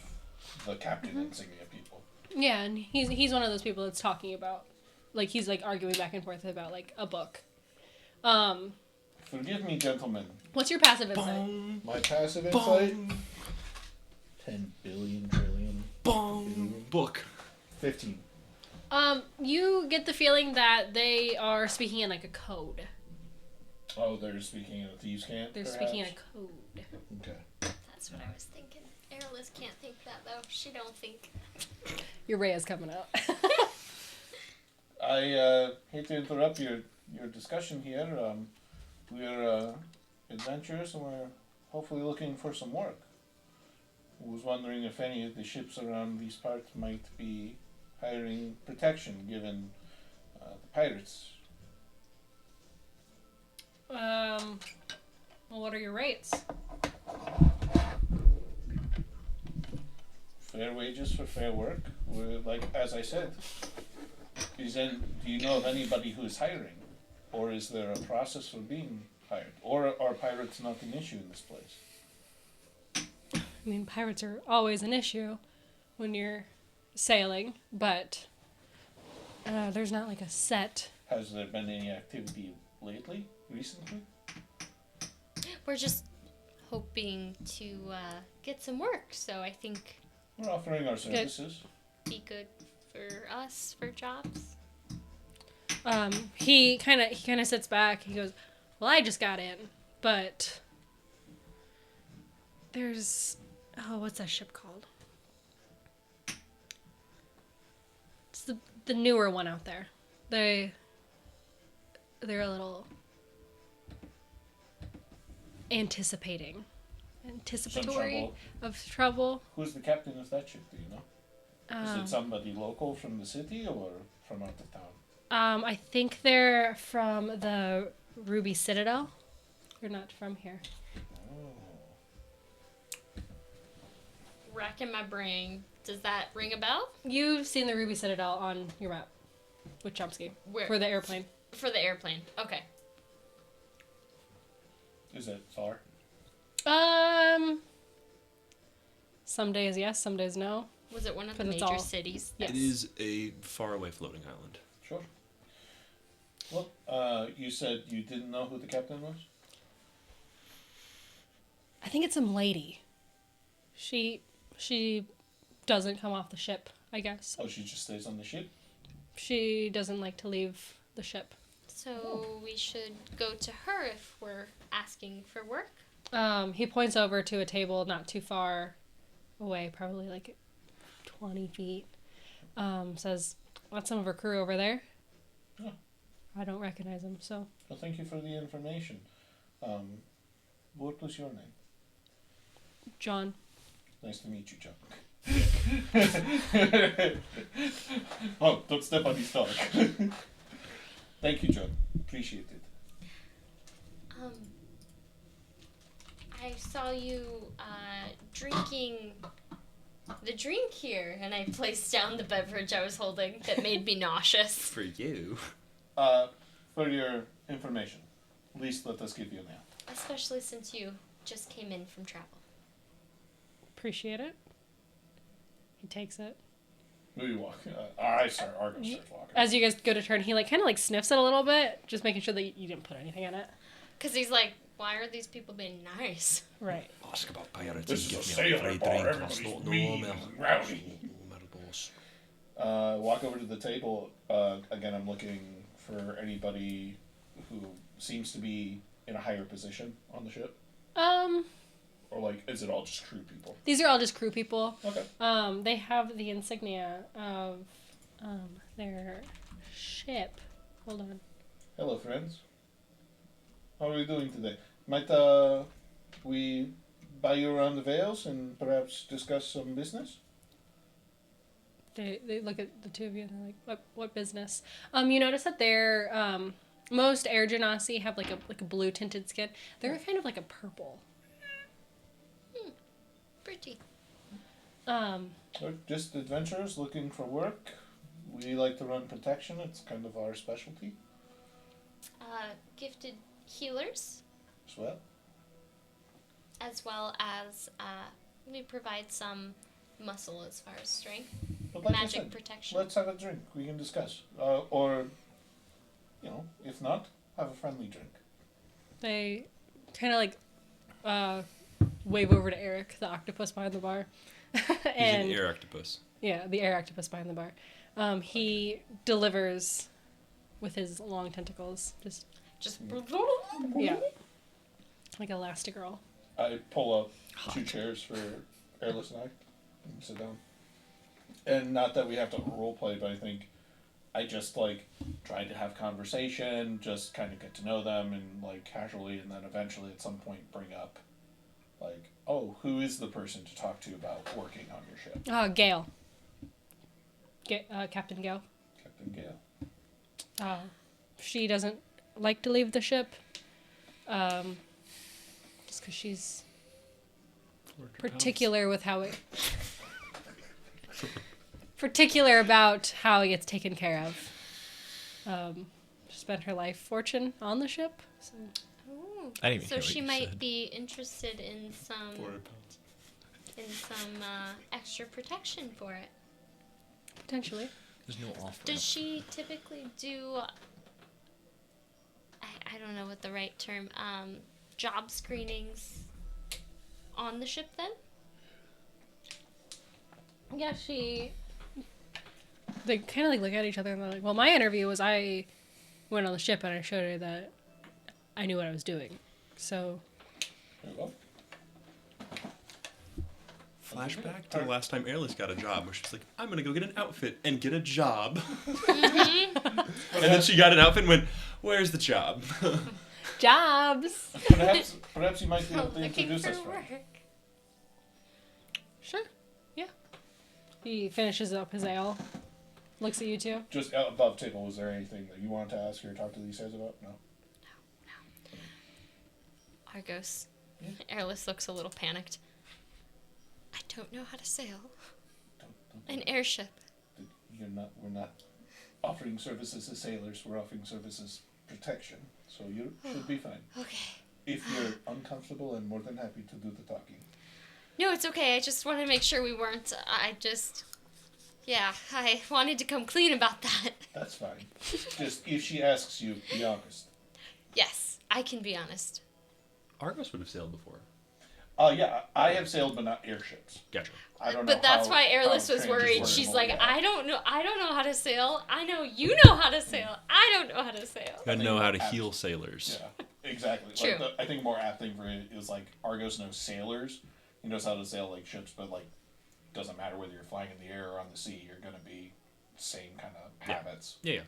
the captain insignia people. Yeah, and he's one of those people that's talking about, like he's like arguing back and forth about like a book. Forgive me, gentlemen. What's your passive insight? Bong, My passive insight: bong, 10 billion trillion. bong. Book. 15. You get the feeling that they are speaking in like a code. Oh, they're speaking in a thieves' cant. They're perhaps? speaking in a code. Okay. That's what I was thinking. Airless can't think that though. She don't think. Your ray is coming out. I hate to interrupt your discussion here. We're adventurous and we're hopefully looking for some work. I was wondering if any of the ships around these parts might be hiring protection given the pirates. Well, what are your rates? Fair wages for fair work. We're, like, as I said, do you know of anybody who is hiring? Or is there a process for being hired? Or are pirates not an issue in this place? I mean, pirates are always an issue when you're sailing, but there's not like a set. Has there been any activity lately, recently? We're just hoping to get some work, so I think We're offering our services. be good for us for jobs. He kind of sits back. He goes, "Well, I just got in, but there's what's that ship called? It's the newer one out there. They're a little anticipatory trouble. of trouble. Who's the captain of that ship, do you know? Is Um, it somebody local from the city or from out of town? I think they're from the Ruby Citadel. They're not from here. Racking my brain. Does that ring a bell? You've seen the Ruby Citadel on your map with Chomsky Where? for the airplane. For the airplane. Okay. Is it far? Some days yes, some days no. Was it one of the But it's major all- cities? Yes. It is a faraway floating island. Sure. Well, you said you didn't know who the captain was? I think it's some lady. She doesn't come off the ship, I guess. Oh, she just stays on the ship? She doesn't like to leave the ship. So we should go to her if we're asking for work. He points over to a table not too far away, probably like 20 feet. Says, "That's some of her crew over there." Oh. I don't recognize him, so. Well, thank you for the information. What was your name? John. Nice to meet you, Chuck. Oh, don't step on his dog. Thank you, John. Appreciate it. I saw you drinking the drink here, and I placed down the beverage I was holding that made me nauseous. For you. For your information, at least let us give you a name. Especially since you just came in from travel. Appreciate it. He takes it. Who you walk? I start. Argo starts walking. As you guys go to turn, he like kind of like sniffs it a little bit, just making sure that you didn't put anything in it. Because he's like, why are these people being nice? Right. Ask about pirates This and is give me a a sailor free bar. drink. Everybody's That's not mean normal. and rowdy. Normal, boss. Walk over to the table. Again, I'm looking for anybody who seems to be in a higher position on the ship. Or like, is it all just crew people? These are all just crew people. Okay. They have the insignia of their ship. Hold on. Hello, friends. How are we doing today? Might we buy you around the Vales and perhaps discuss some business? They look at the two of you and they're like, what business? You notice that they're most air genasi have like a blue tinted skin. They're kind of like a purple. Pretty. party? We're just adventurers looking for work. We like to run protection. It's kind of our specialty Gifted healers, as well. as well as we provide some muscle as far as strength, But like I magic said, protection. let's have a drink. We can discuss. Or, if not, have a friendly drink. They kind of like wave over to Eric, the octopus behind the bar. He's an air octopus. Yeah, the air octopus behind the bar. He delivers with his long tentacles. Just yeah, like Elastigirl. I pull up 2 chairs for Airless and I and sit down. And not that we have to roleplay, but I think I just try to have conversation, just kind of get to know them and casually, and then eventually at some point bring up oh, who is the person to talk to about working on your ship? Gale. Captain Gale. Captain Gale. She doesn't like to leave the ship. Just because she's particular with how it... particular about how it gets taken care of. She spent her life fortune on the ship. So. Ooh. I didn't even So hear what she you might said. be interested in some 400 pounds. extra protection for it. Potentially. There's no offer. Does she typically do? I don't know what the right term. Job screenings on the ship then? Yeah, they kind of look at each other and they're like, well, my interview was I went on the ship and I showed her that I knew what I was doing. So. There you go. Flashback to the last time Airless got a job, where she's like, I'm gonna go get an outfit and get a job. And then she got an outfit and went, where's the job? Jobs! Perhaps you might be able to Looking introduce for us. Friend. work. Sure. Yeah. He finishes up his ale. Looks at you two. Just out above table, was there anything that you wanted to ask or talk to these guys about? No. Argos. Yeah. Airless looks a little panicked. I don't know how to sail Don't. an airship. We're not offering services as sailors. We're offering services protection. So you should be fine. Okay. If you're uncomfortable, I'm more than happy to do the talking. No, it's okay. I just wanted to make sure we weren't. Yeah, I wanted to come clean about that. That's fine. Just if she asks you, be honest. Yes, I can be honest. Argos would have sailed before. Yeah, I have sailed, but not airships. Gotcha. I don't know. But that's how- why Airless how was trained worried. you She's were. like, Yeah. I don't know how to sail. I know you know how to sail. I don't know how to sail. Gotta know how to heal sailors. Yeah, exactly. True. I think more apt thing for it is Argos knows sailors. He knows how to sail ships, but doesn't matter whether you're flying in the air or on the sea. You're gonna be same kind of habits. Yeah.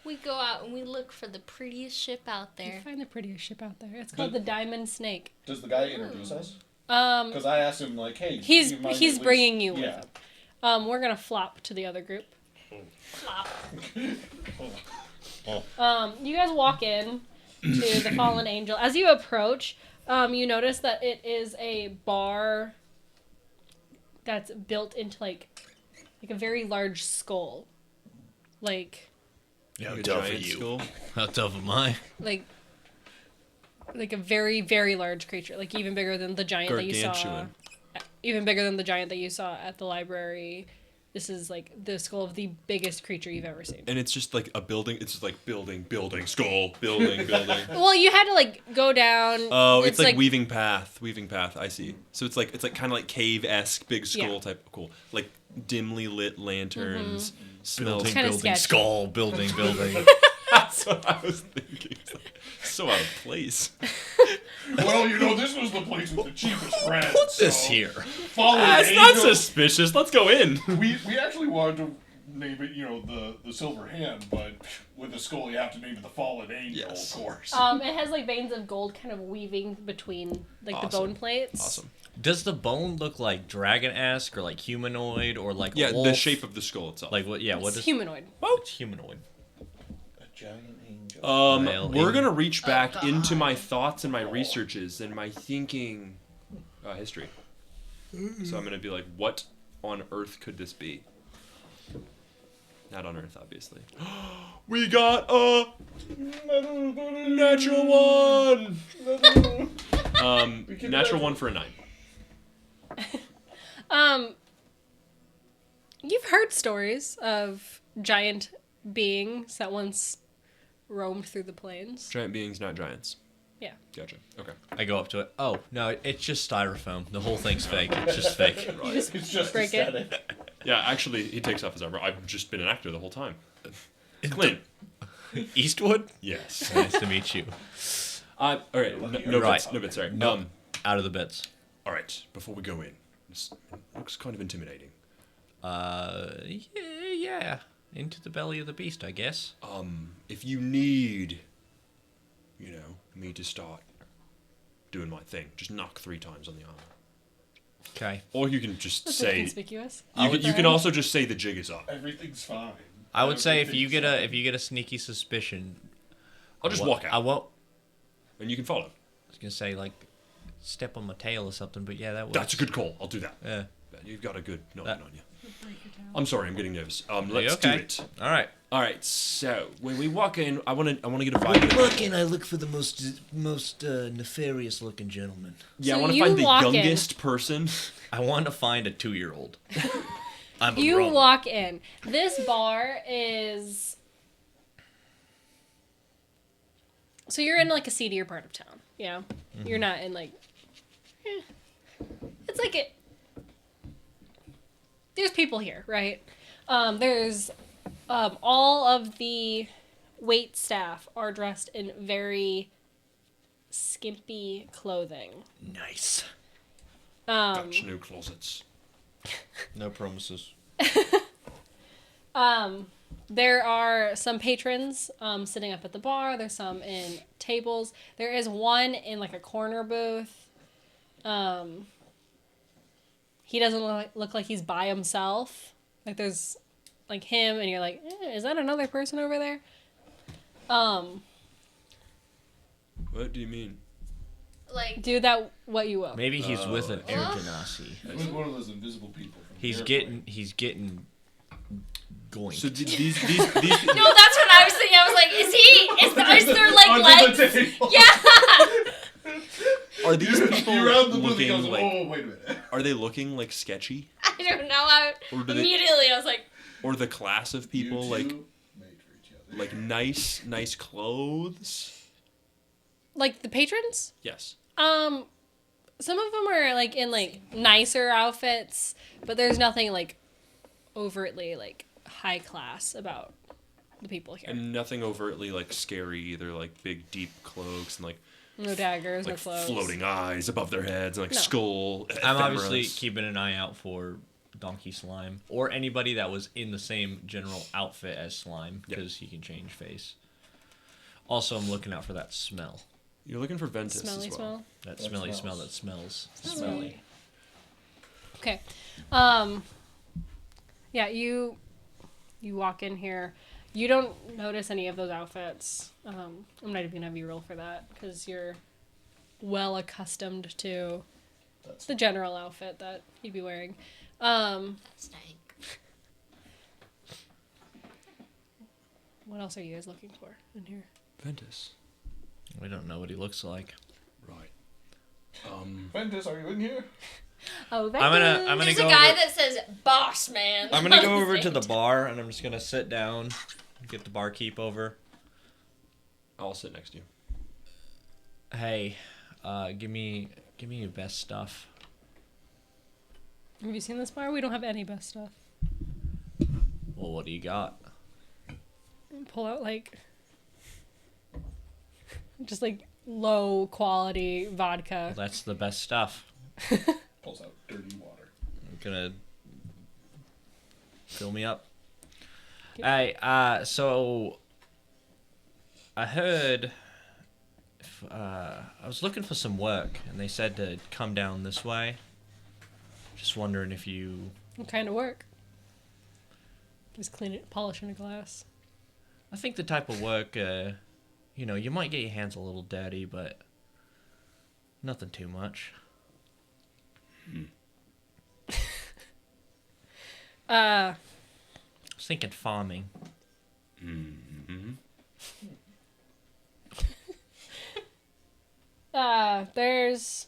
We go out and we look for the prettiest ship out You there. find the prettiest ship out there. It's called the Diamond Snake. Does the guy introduce us? Um, Because I asked him hey, he's do you mind he's at least- bringing you yeah. with him. We're gonna flop to the other group. Flop. You guys walk in to the Fallen Angel. As you approach, you notice that it is a bar that's built into like a very large skull. Yeah, Like a tough are giant you? skull. How tough am I? Like a very, very large creature. Like even bigger than the giant that you saw. Gargantuan. Even bigger than the giant that you saw at the library. This is like the skull of the biggest creature you've ever seen. And it's just like a building. It's just like building, skull, building. Well, you had to go down. Oh, it's like weaving path. I see. So it's like kind of like cave-esque, big skull Yeah. type. Cool. Like dimly lit lanterns. Smells. Building, Kinda building, sketchy. skull, building. That's what I was thinking. It's like, so out of place. Well, this was the place with the cheapest rent. What's this here? Fallen That's not Angel. suspicious. Let's go in. We actually wanted to name it, the Silver Hand, but with the skull, you have to name it the Fallen Angel, Yes. of course. It has veins of gold kind of weaving between the Awesome. bone plates. Awesome. Does the bone look like dragon-esque or humanoid or a Yeah, wolf? the shape of the skull itself. what? Yeah, what It's is humanoid. It's humanoid. A giant angel. Well, we're gonna reach back God. into my thoughts and my researches and my thinking. History. So I'm gonna be like, what on earth could this be? Not on Earth, obviously. We got a natural one. Natural one for a 9. You've heard stories of giant beings that once roamed through the plains. Giant beings, not giants. Yeah. Gotcha. Okay. I go up to it. Oh, no, it's just styrofoam. The whole thing's fake. It's just fake. Right. It's just break it. aesthetic. Yeah, actually, he takes off his armor. I've just been an actor the whole time. Clint. Eastwood? Yes. Nice to meet you. All right. No Right. bits. No bits. Sorry. No, out of the bits. All right. Before we go in, this looks kind of intimidating. Yeah. Into the belly of the beast, I guess. If you need, me to start doing my thing, just knock 3 times on the armor. Okay. Or you can just That's say. conspicuous. You can also just say the jig is up. Everything's fine. I would say if you Everything's get a sneaky suspicion, I'll just walk out. I won't. And you can follow. I was gonna say like step on my tail or something, but yeah, that works. That's a good call. I'll do that. Yeah. You've got a good noggin That- on you. I'm sorry, I'm getting nervous. Let's okay? do it. All right. All right. So when we walk in, I want to get a vibe. I look for the most nefarious looking gentleman. Yeah, So I want to you find the walk in. youngest person. I want to find a 2-year-old. I'm a You grown. walk in. This bar is. So you're in like a seedier part of town. Yeah. You're not in like. It's like it. There's people here, right? There's all of the wait staff are dressed in very skimpy clothing. Nice. Dutch new closets. No promises. There are some patrons sitting up at the bar. There's some in tables. There is one in like a corner booth. He doesn't look like he's by himself. Like there's like him, and you're like, is that another person over there? What do you mean? Like, Do that what you will. Maybe he's with an air genasi. He was one of those invisible people. From He's the getting going. So these no, that's what I was thinking. I was like, is there like Under legs? the table. Yeah. are these people You round the booth, he looking goes, like? oh, wait a minute. Are they looking like sketchy? I don't know. Or do they- Immediately I was like, Or the class of people You like two made for each other. like nice clothes? Like the patrons? Yes. Some of them are like in like nicer outfits, but there's nothing like overtly like high class about the people here. And nothing overtly like scary either, like big deep cloaks and like No daggers, no like clothes. floating eyes above their heads and like No. skull. I'm obviously ephemeras. keeping an eye out for Donkey Slime or anybody that was in the same general outfit as Slime Yep. because he can change face. Also, I'm looking out for that smell. You're looking for Ventus Smelly as well. smell. That That smelly smells. smell that smells Smelly. smelly. Okay. Yeah, you walk in here. You don't notice any of those outfits. I'm not even gonna have you roll for that because you're well accustomed to That's the general outfit that he'd be wearing. snake. What else are you guys looking for in here? Ventus. We don't know what he looks like. Right. Ventus, are you in here? Oh, I'm gonna There's go a guy over, that says boss man. I'm gonna go on over to stage. the bar and I'm just gonna sit down, get the barkeep over. I'll sit next to you. Hey, give me your best stuff. Have you seen this bar? We don't have any best stuff. Well, what do you got? Pull out like just like low quality vodka. That's the best stuff. Pulls out dirty water. I'm gonna fill me up. Hey, so I heard I was looking for some work, and they said to come down this way. Just wondering if you. What kind of work? Just clean it, polishing a glass. I think the type of work, you might get your hands a little dirty, but nothing too much. I was thinking farming. Mm-hmm. There's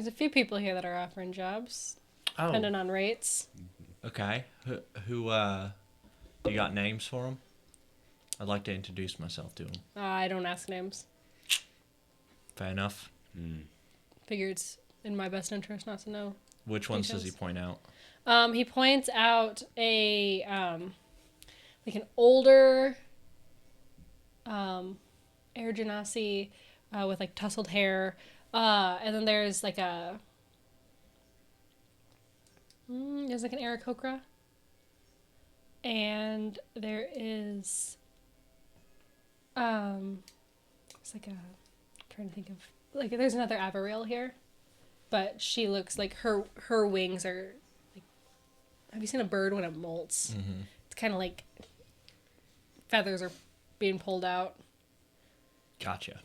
a few people here that are offering jobs, Oh, depending on rates. okay. Who you got names for them? I'd like to introduce myself to them. I don't ask names. Fair enough. Figure it's in my best interest not to know. Which ones does he Details. point out? He points out a like an older Air Genasi with like tousled hair, and then there's like a there's like an Aarakocra, and there is it's like a, I'm trying to think of, like, there's another Avarill here, but she looks like her wings are like, have you seen a bird when it molts? Mm-hmm. It's kind of like feathers are being pulled out. Gotcha.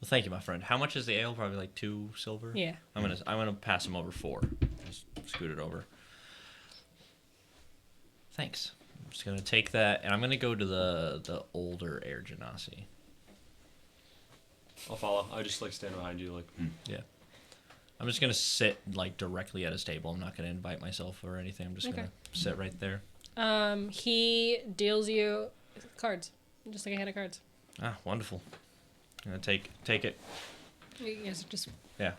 Well, thank you, my friend. How much is the ale? Probably like 2 silver. Yeah. I'm gonna pass him over 4. Just scoot it over. Thanks. I'm just gonna take that, and I'm gonna go to the older Air Genasi. I'll follow. I just like stand behind you, like. Yeah. I'm just gonna sit like directly at his table. I'm not gonna invite myself or anything. I'm just Okay. gonna sit right there. He deals you cards, just like a hand of cards. Ah, wonderful. I'm gonna take it. You guys just Yeah,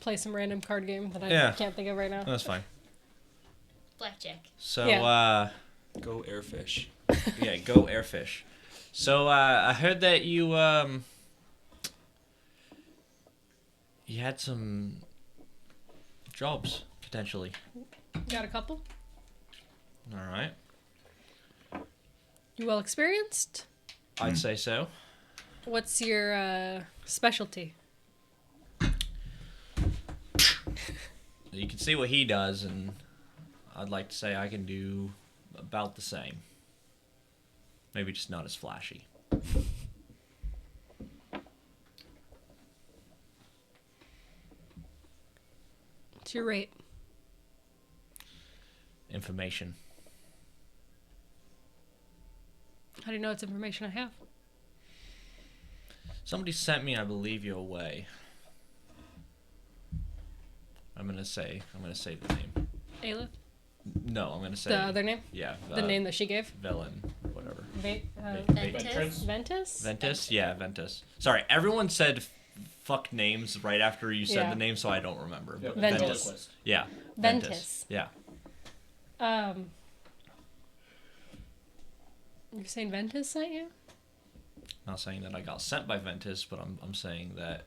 play some random card game that I Yeah. can't think of right now. that's fine. Blackjack. So Yeah. Go airfish. Yeah, go airfish. So I heard that you had some jobs potentially. Got a couple? All right, You well experienced? I'd say so. What's your specialty? You can see what he does, and I'd like to say I can do about the same. Maybe just not as flashy. What's your rate? Information. How do you know it's information I have? Somebody sent me, I believe, your way. I'm gonna say the name. Aelith? No, I'm gonna say The other name? Yeah. The name that she gave? Velen, or whatever. Ventus. Ventus? Ventus? Yeah, Ventus. Sorry, everyone said fuck names right after you said Yeah. the name, so I don't remember. Yep. But Ventus. Ventriloquist. Yeah. Ventus. Yeah. You're saying Ventus sent you? Not saying that I got sent by Ventus, but I'm saying that.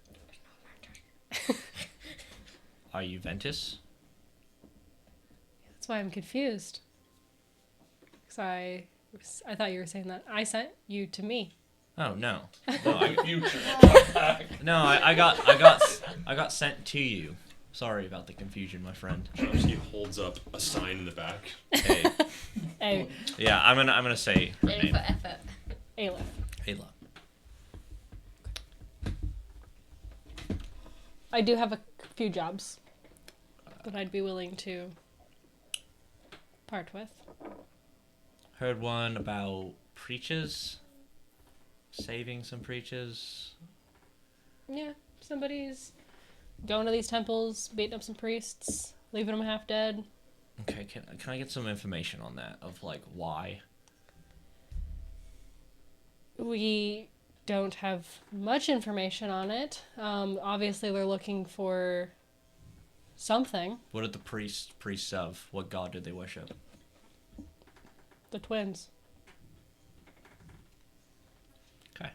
Are you Ventus? That's why I'm confused. Because I thought you were saying that I sent you to me. Oh no. No, I, Future. no, I got sent to you. Sorry about the confusion, my friend. Chomsky holds up a sign in the back. Hey. Hey, Yeah, I'm gonna say her Ready name. for effort. Aelith. Ayla. I do have a few jobs that I'd be willing to part with. Heard one about preachers. Saving some preachers. Yeah, somebody's going to these temples, beating up some priests, leaving them half dead. Okay, can I get some information on that? Of like why? We don't have much information on it. Obviously, they're looking for something. What did the priests of? What god did they worship? The twins. Okay.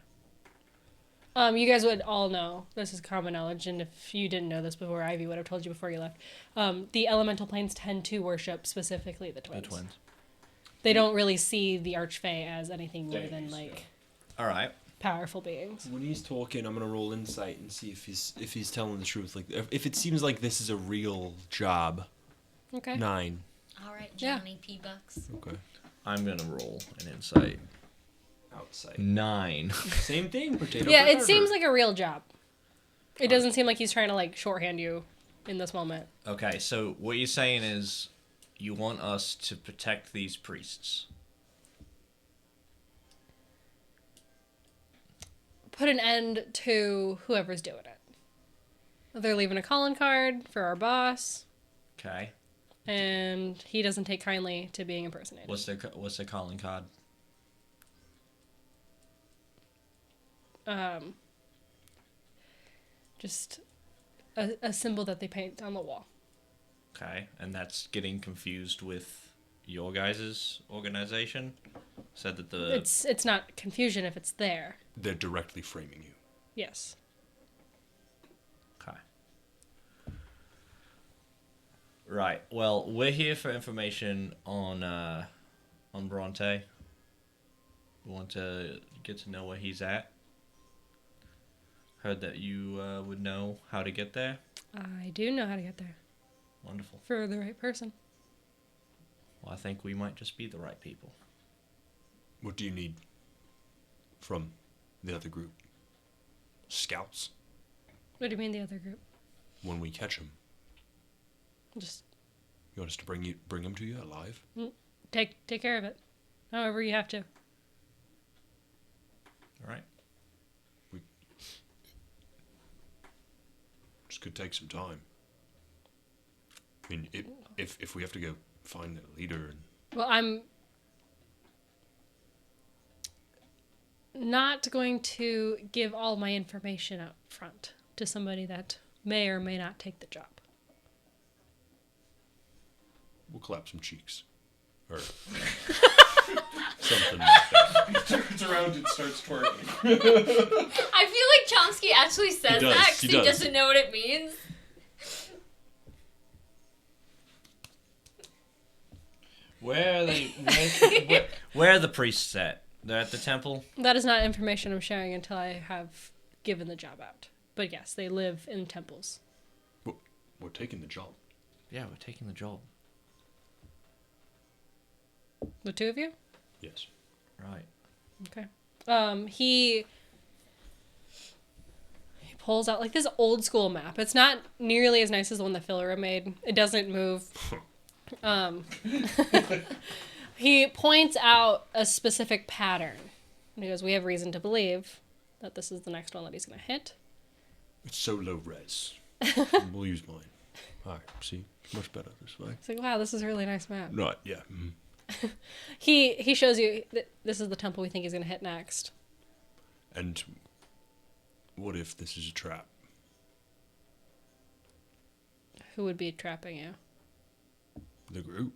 You guys would all know, this is common knowledge, and if you didn't know this before, Ivy would have told you before you left. The elemental planes tend to worship specifically the twins. The twins. They don't really see the Archfey as anything more than, Deities, like, All right. powerful beings. When he's talking, I'm gonna roll insight and see if he's telling the truth. Like if it seems like this is a real job. Okay. 9. All right, Yeah. Johnny P. Bucks. Okay. I'm gonna roll an insight. Outside. 9. Same thing. Potato. Yeah, it potato. seems like a real job. It doesn't seem like he's trying to, like, shorthand you in this moment. Okay, so what you're saying is you want us to protect these priests. Put an end to whoever's doing it. They're leaving a calling card for our boss, Okay. and he doesn't take kindly to being impersonated. What's their calling card? Just a symbol that they paint on the wall. Okay, and that's getting confused with your guys' organization. Said that the It's not confusion if it's there. They're directly framing you. Yes. Okay. Right. Well, we're here for information on Bronte. We want to get to know where he's at. Heard that you would know how to get there. I do know how to get there. Wonderful. For the right person. Well, I think we might just be the right people. What do you need from the other group? Scouts? What do you mean the other group? When we catch them, Just you want us to bring them to you alive? take care of it. However you have to. All right. This could take some time. I mean, if we have to go find the leader and Well, I'm not going to give all my information up front to somebody that may or may not take the job. we'll clap some cheeks. Or something like that. He turns around and starts twerking. I feel like Chomsky actually says does, that because he he does. doesn't know what it means. Where are they? Where are the priests at? They're at the temple. That is not information I'm sharing until I have given the job out. But yes, they live in temples. We're taking the job. Yeah, we're taking the job. The two of you? Yes. Right. Okay. He pulls out like this old school map. It's not nearly as nice as the one that Philera made. It doesn't move. He points out a specific pattern. And he goes, "We have reason to believe that this is the next one that he's going to hit." It's so low res. We'll use mine. Alright, see? Much better this way. It's like, wow, this is a really nice map. Right, yeah. He shows you this is the temple we think he's going to hit next. And what if this is a trap? Who would be trapping you? The group?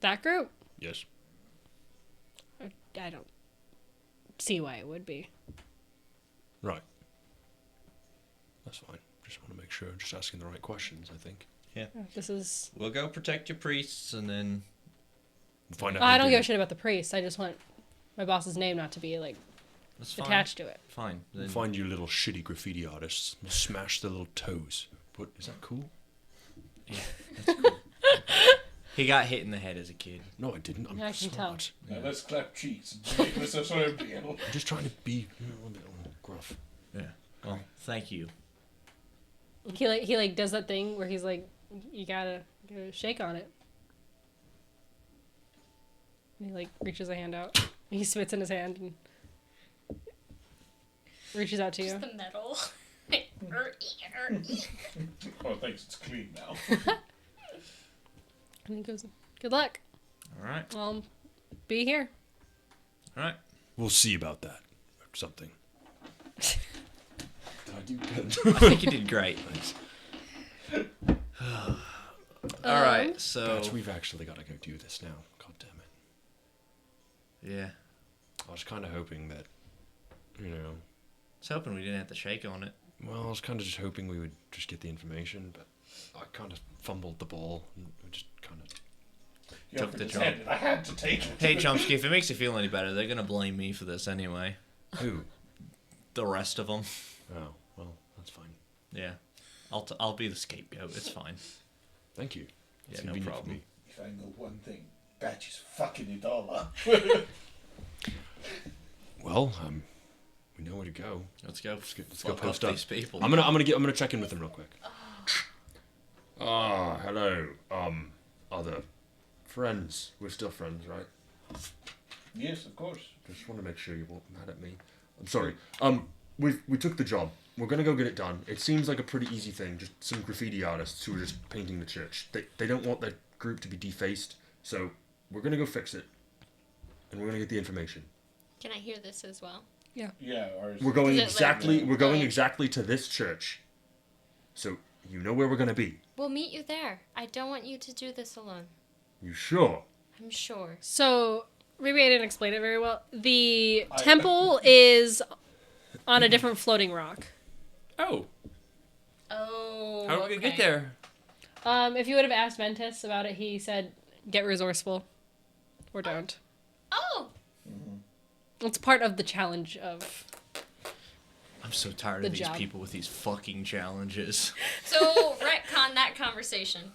That group? Yes. I don't see why it would be. Right. That's fine. Just want to make sure. Just asking the right questions, I think. Yeah. This is... We'll go protect your priests, and then We'll find out. I who don't did give a it. shit about the priest. I just want my boss's name not to be, like, that's fine. attached to it. Fine. Then We'll find you little shitty graffiti artists. We'll smash their little toes. What, is that cool? that's cool. He got hit in the head as a kid. No, I didn't. I'm Yeah, I can smart. Now let's clap cheeks and make this a sort of deal. I'm just trying to be a bit gruff. Yeah. Well, thank you. He like does that thing where he's like, you gotta shake on it. And he like reaches a hand out. He spits in his hand and reaches out to you. Just the metal. Oh, thanks, it's clean now. And he goes, "Good luck. All right. I'll be here." All right. We'll see about that. Or something. Did I do good? I think you did great. All right. So Bats, we've actually got to go do this now. God damn it. yeah. I was kind of hoping that, you know, I was hoping we didn't have to shake on it. well, I was kind of just hoping we would just get the information, but I kind of fumbled the ball and we just kind of... You Took have the to job. hand it. I had to take it. Hey, Chomsky, if it makes you feel any better, they're gonna blame me for this anyway. Who? The rest of them. Oh, well, that's fine. Yeah. I'll be the scapegoat. It's fine. Thank you. Yeah, It's no convenient for problem. me. If I know one thing, Batch is fucking it all up. Well, we know where to go. Let's go. Let's go Fuck post off up. these people. I'm gonna check in with them real quick. Ah, hello. Other friends. We're still friends, right? Yes, of course. Just want to make sure you weren't mad at me. I'm sorry. We took the job. We're gonna go get it done. It seems like a pretty easy thing. Just some graffiti artists who are just painting the church. They don't want their group to be defaced, so we're gonna go fix it, and we're gonna get the information. Can I hear this as well? Yeah, ours. We're going Is it exactly. like- We're going like- exactly to this church, so you know where we're gonna be. We'll meet you there. I don't want you to do this alone. You sure? I'm sure. So, maybe I didn't explain it very well. The temple is on a different floating rock. Oh, Oh. how did we get there? If you would have asked Ventus about it, he said, get resourceful. Or don't. Oh. It's part of the challenge of... I'm so tired The of these job. people with these fucking challenges. So retcon that conversation.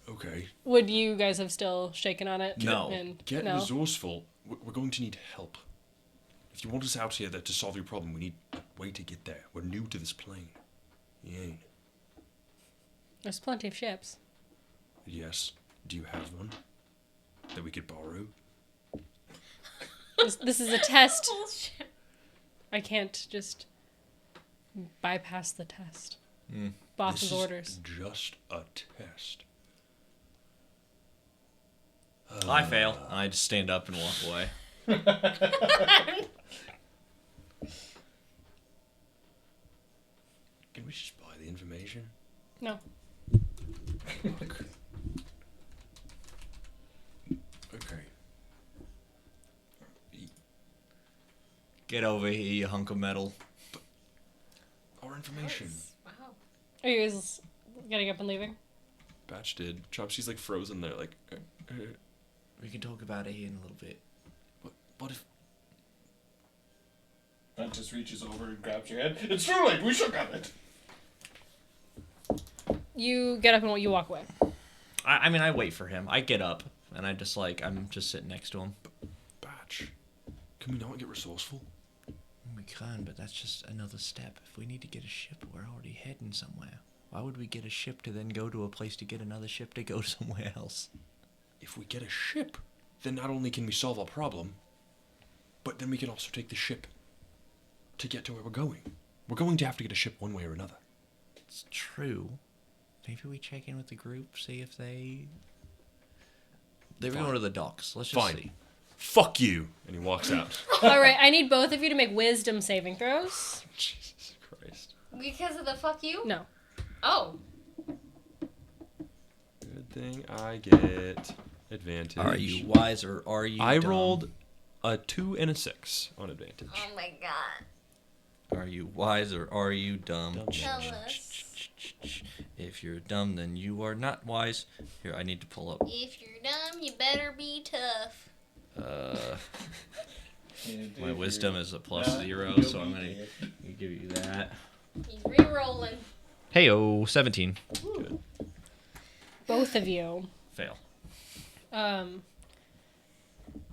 Okay. Would you guys have still shaken on it? No. And, Get no? resourceful. We're going to need help. If you want us out here to solve your problem, we need a way to get there. We're new to this plane. Yeah. There's plenty of ships. Yes. Do you have one that we could borrow? This is a test. Bullshit. I can't just bypass the test. Mm. Boss's This is orders. just a test. I fail. I just stand up and walk away. Can we just buy the information? No. Fuck. Okay. Get over here, you hunk of metal. Our information. Wow. Are you guys getting up and leaving? Batch did. Chopsy's like frozen there, like. We can talk about it here in a little bit. What if? Ben just reaches over and grabs your head. It's too late. We shook on it. You get up and you walk away. I mean, I wait for him. I get up, and I just I'm just sitting next to him. Batch, can we not get resourceful? We can, but that's just another step. If we need to get a ship, we're already heading somewhere. Why would we get a ship to then go to a place to get another ship to go somewhere else? If we get a ship, then not only can we solve our problem, but then we can also take the ship to get to where we're going. We're going to have to get a ship one way or another. It's true. Maybe we check in with the group, see if they're Fine. going to the docks. Let's just Fine. see. Fuck you! And he walks out. All right, I need both of you to make wisdom saving throws. Jesus Christ. Because of the fuck you? No. Oh. Good thing I get advantage. Are you wise or are you I dumb? rolled a 2 and a 6 on advantage. Oh my god. Are you wise or are you dumb? Dumb. Tell us. If you're dumb, then you are not wise. Here, I need to pull up. If you're dumb, you better be tough. My wisdom is a plus 0, so I'm gonna give you that. He's re-rolling. Heyo, 17. Good. Both of you. Fail.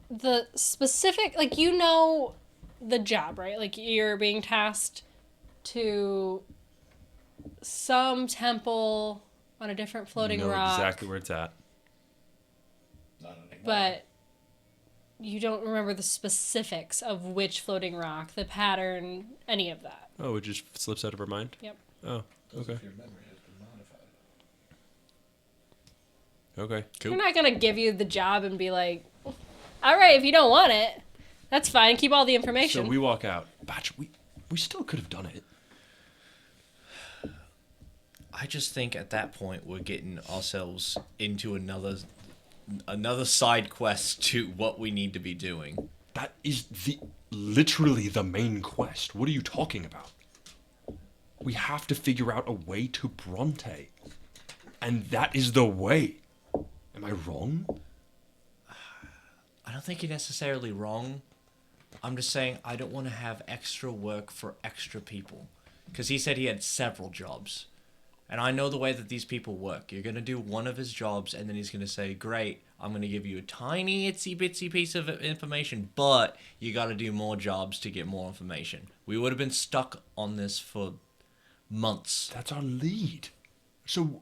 The specific, like, you know the job, right? Like, you're being tasked to some temple on a different floating know rock. exactly where it's at. Not anymore. But you don't remember the specifics of which floating rock, the pattern, any of that. Oh, it just slips out of her mind? Yep. Oh, Those okay. if your memory has been modified. Okay. Cool. We're not going to give you the job and be like, all right, if you don't want it, that's fine. Keep all the information. So we walk out. Batch, we still could have done it. I just think at that point we're getting ourselves into another side quest to what we need to be doing. That is literally the main quest. What are you talking about? We have to figure out a way to Bronte. And that is the way. Am I wrong? I don't think you're necessarily wrong. I'm just saying I don't want to have extra work for extra people. Because he said he had several jobs. And I know the way that these people work. You're going to do one of his jobs, and then he's going to say, great, I'm going to give you a tiny, itsy-bitsy piece of information, but you got to do more jobs to get more information. We would have been stuck on this for months. That's our lead. So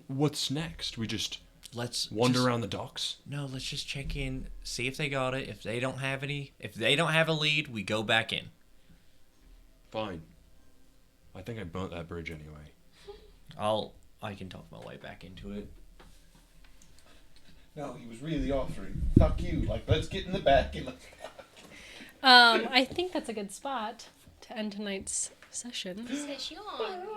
what's next? We just Let's wander around the docks? No, let's just check in, see if they got it. If they don't have a lead, we go back in. Fine. I think I burnt that bridge anyway. I can talk my way back into it. No, he was really offering. Fuck you. Like, let's get in the back and let's... I think that's a good spot to end tonight's session.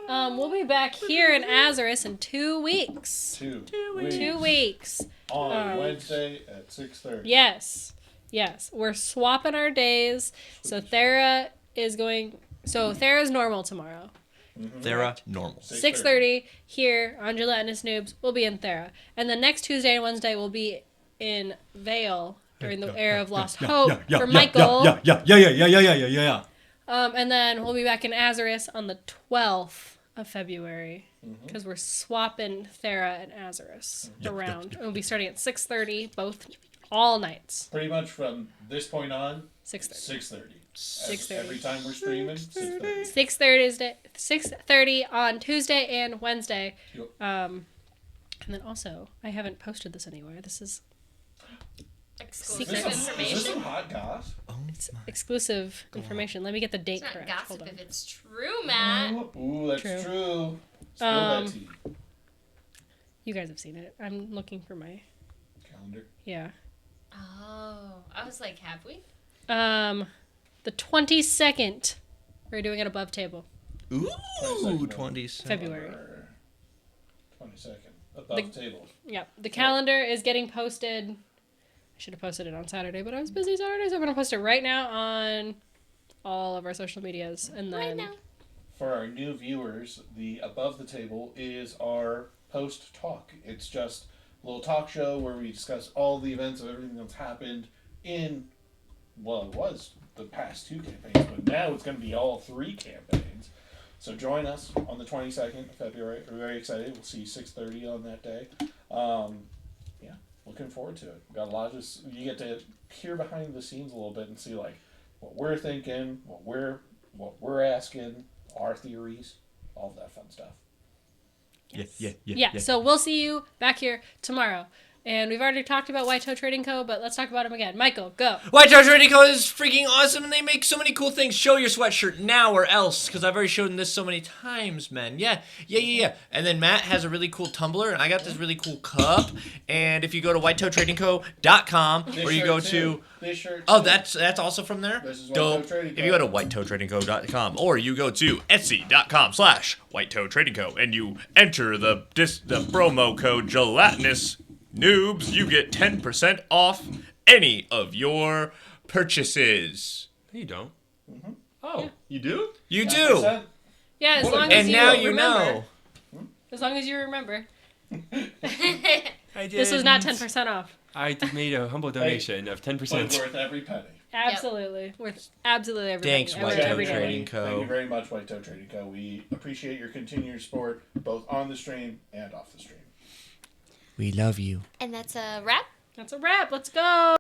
We'll be back here in Azarus in 2 weeks. 2 2 weeks. On Wednesday at 6:30. Yes. We're swapping our days. So Thera is going. So Thera's normal tomorrow. Thera, normal. 6:30 here on Gelatinous Noobs. We'll be in Thera, and the next Tuesday and Wednesday we'll be in Vale during the Era of Lost Hope for Michael. Yeah. And then we'll be back in Azarus on the 12th of February because we're swapping Thera and Azarus around. And we'll be starting at 6:30 all nights. Pretty much from this point on, 6:30. 6:30. Every time we're streaming, 6:30. 6:30 on Tuesday and Wednesday. Yep. And then also, I haven't posted this anywhere. This is Exclusive Is this information. some hot goss? Oh, it's my. exclusive information. Let me get the date It's not correct. gossip Hold on. if it's true, Matt. Ooh, that's True. true. Spill that tea. You guys have seen it. I'm looking for my Calendar. yeah. Oh, I was like, have we? The 22nd. We're doing it above table. Ooh, 22nd. 20s. February. 22nd. Above table. Yeah. The calendar is getting posted. I should have posted it on Saturday, but I was busy Saturday, so I'm gonna post it right now on all of our social medias, and then Right now. For our new viewers, the Above the Table is our post talk. It's just a little talk show where we discuss all the events of everything that's happened in, well, it was the past 2 campaigns, but now it's going to be all 3 campaigns. So join us on the 22nd of February. We're very excited. We'll see you 6:30 on that day. Yeah, looking forward to it. We've got a lot of this. You get to peer behind the scenes a little bit and see like what we're thinking, what we're asking, our theories, all of that fun stuff. yeah. So we'll see you back here tomorrow. And we've already talked about White Toe Trading Co., but let's talk about them again. Michael, go. White Toe Trading Co. is freaking awesome, and they make so many cool things. Show your sweatshirt now or else, because I've already shown this so many times, man. Yeah. And then Matt has a really cool tumbler, and I got this really cool cup. And if you go to whitetoetradingco.com, or you go to... This shirt Oh, too. that's also from there? This is White Dope. Toe Trading If Co. you go to whitetoetradingco.com, or you go to etsy.com/whitetoetradingco, and you enter the promo code Gelatinous Noobs, you get 10% off any of your purchases. No, you don't. Oh, You do? You do. 10%? Yeah, as What long a- as And you now you remember. know. As long as you remember. I did. This was not 10% off. I made a humble donation of But 10%. worth every penny. Absolutely. Worth absolutely everything. Thanks, Every- White Toe every penny. Trading Thank you Co. very much, White Toe Trading Co. We appreciate your continued support, both on the stream and off the stream. We love you. And that's a wrap. That's a wrap. Let's go.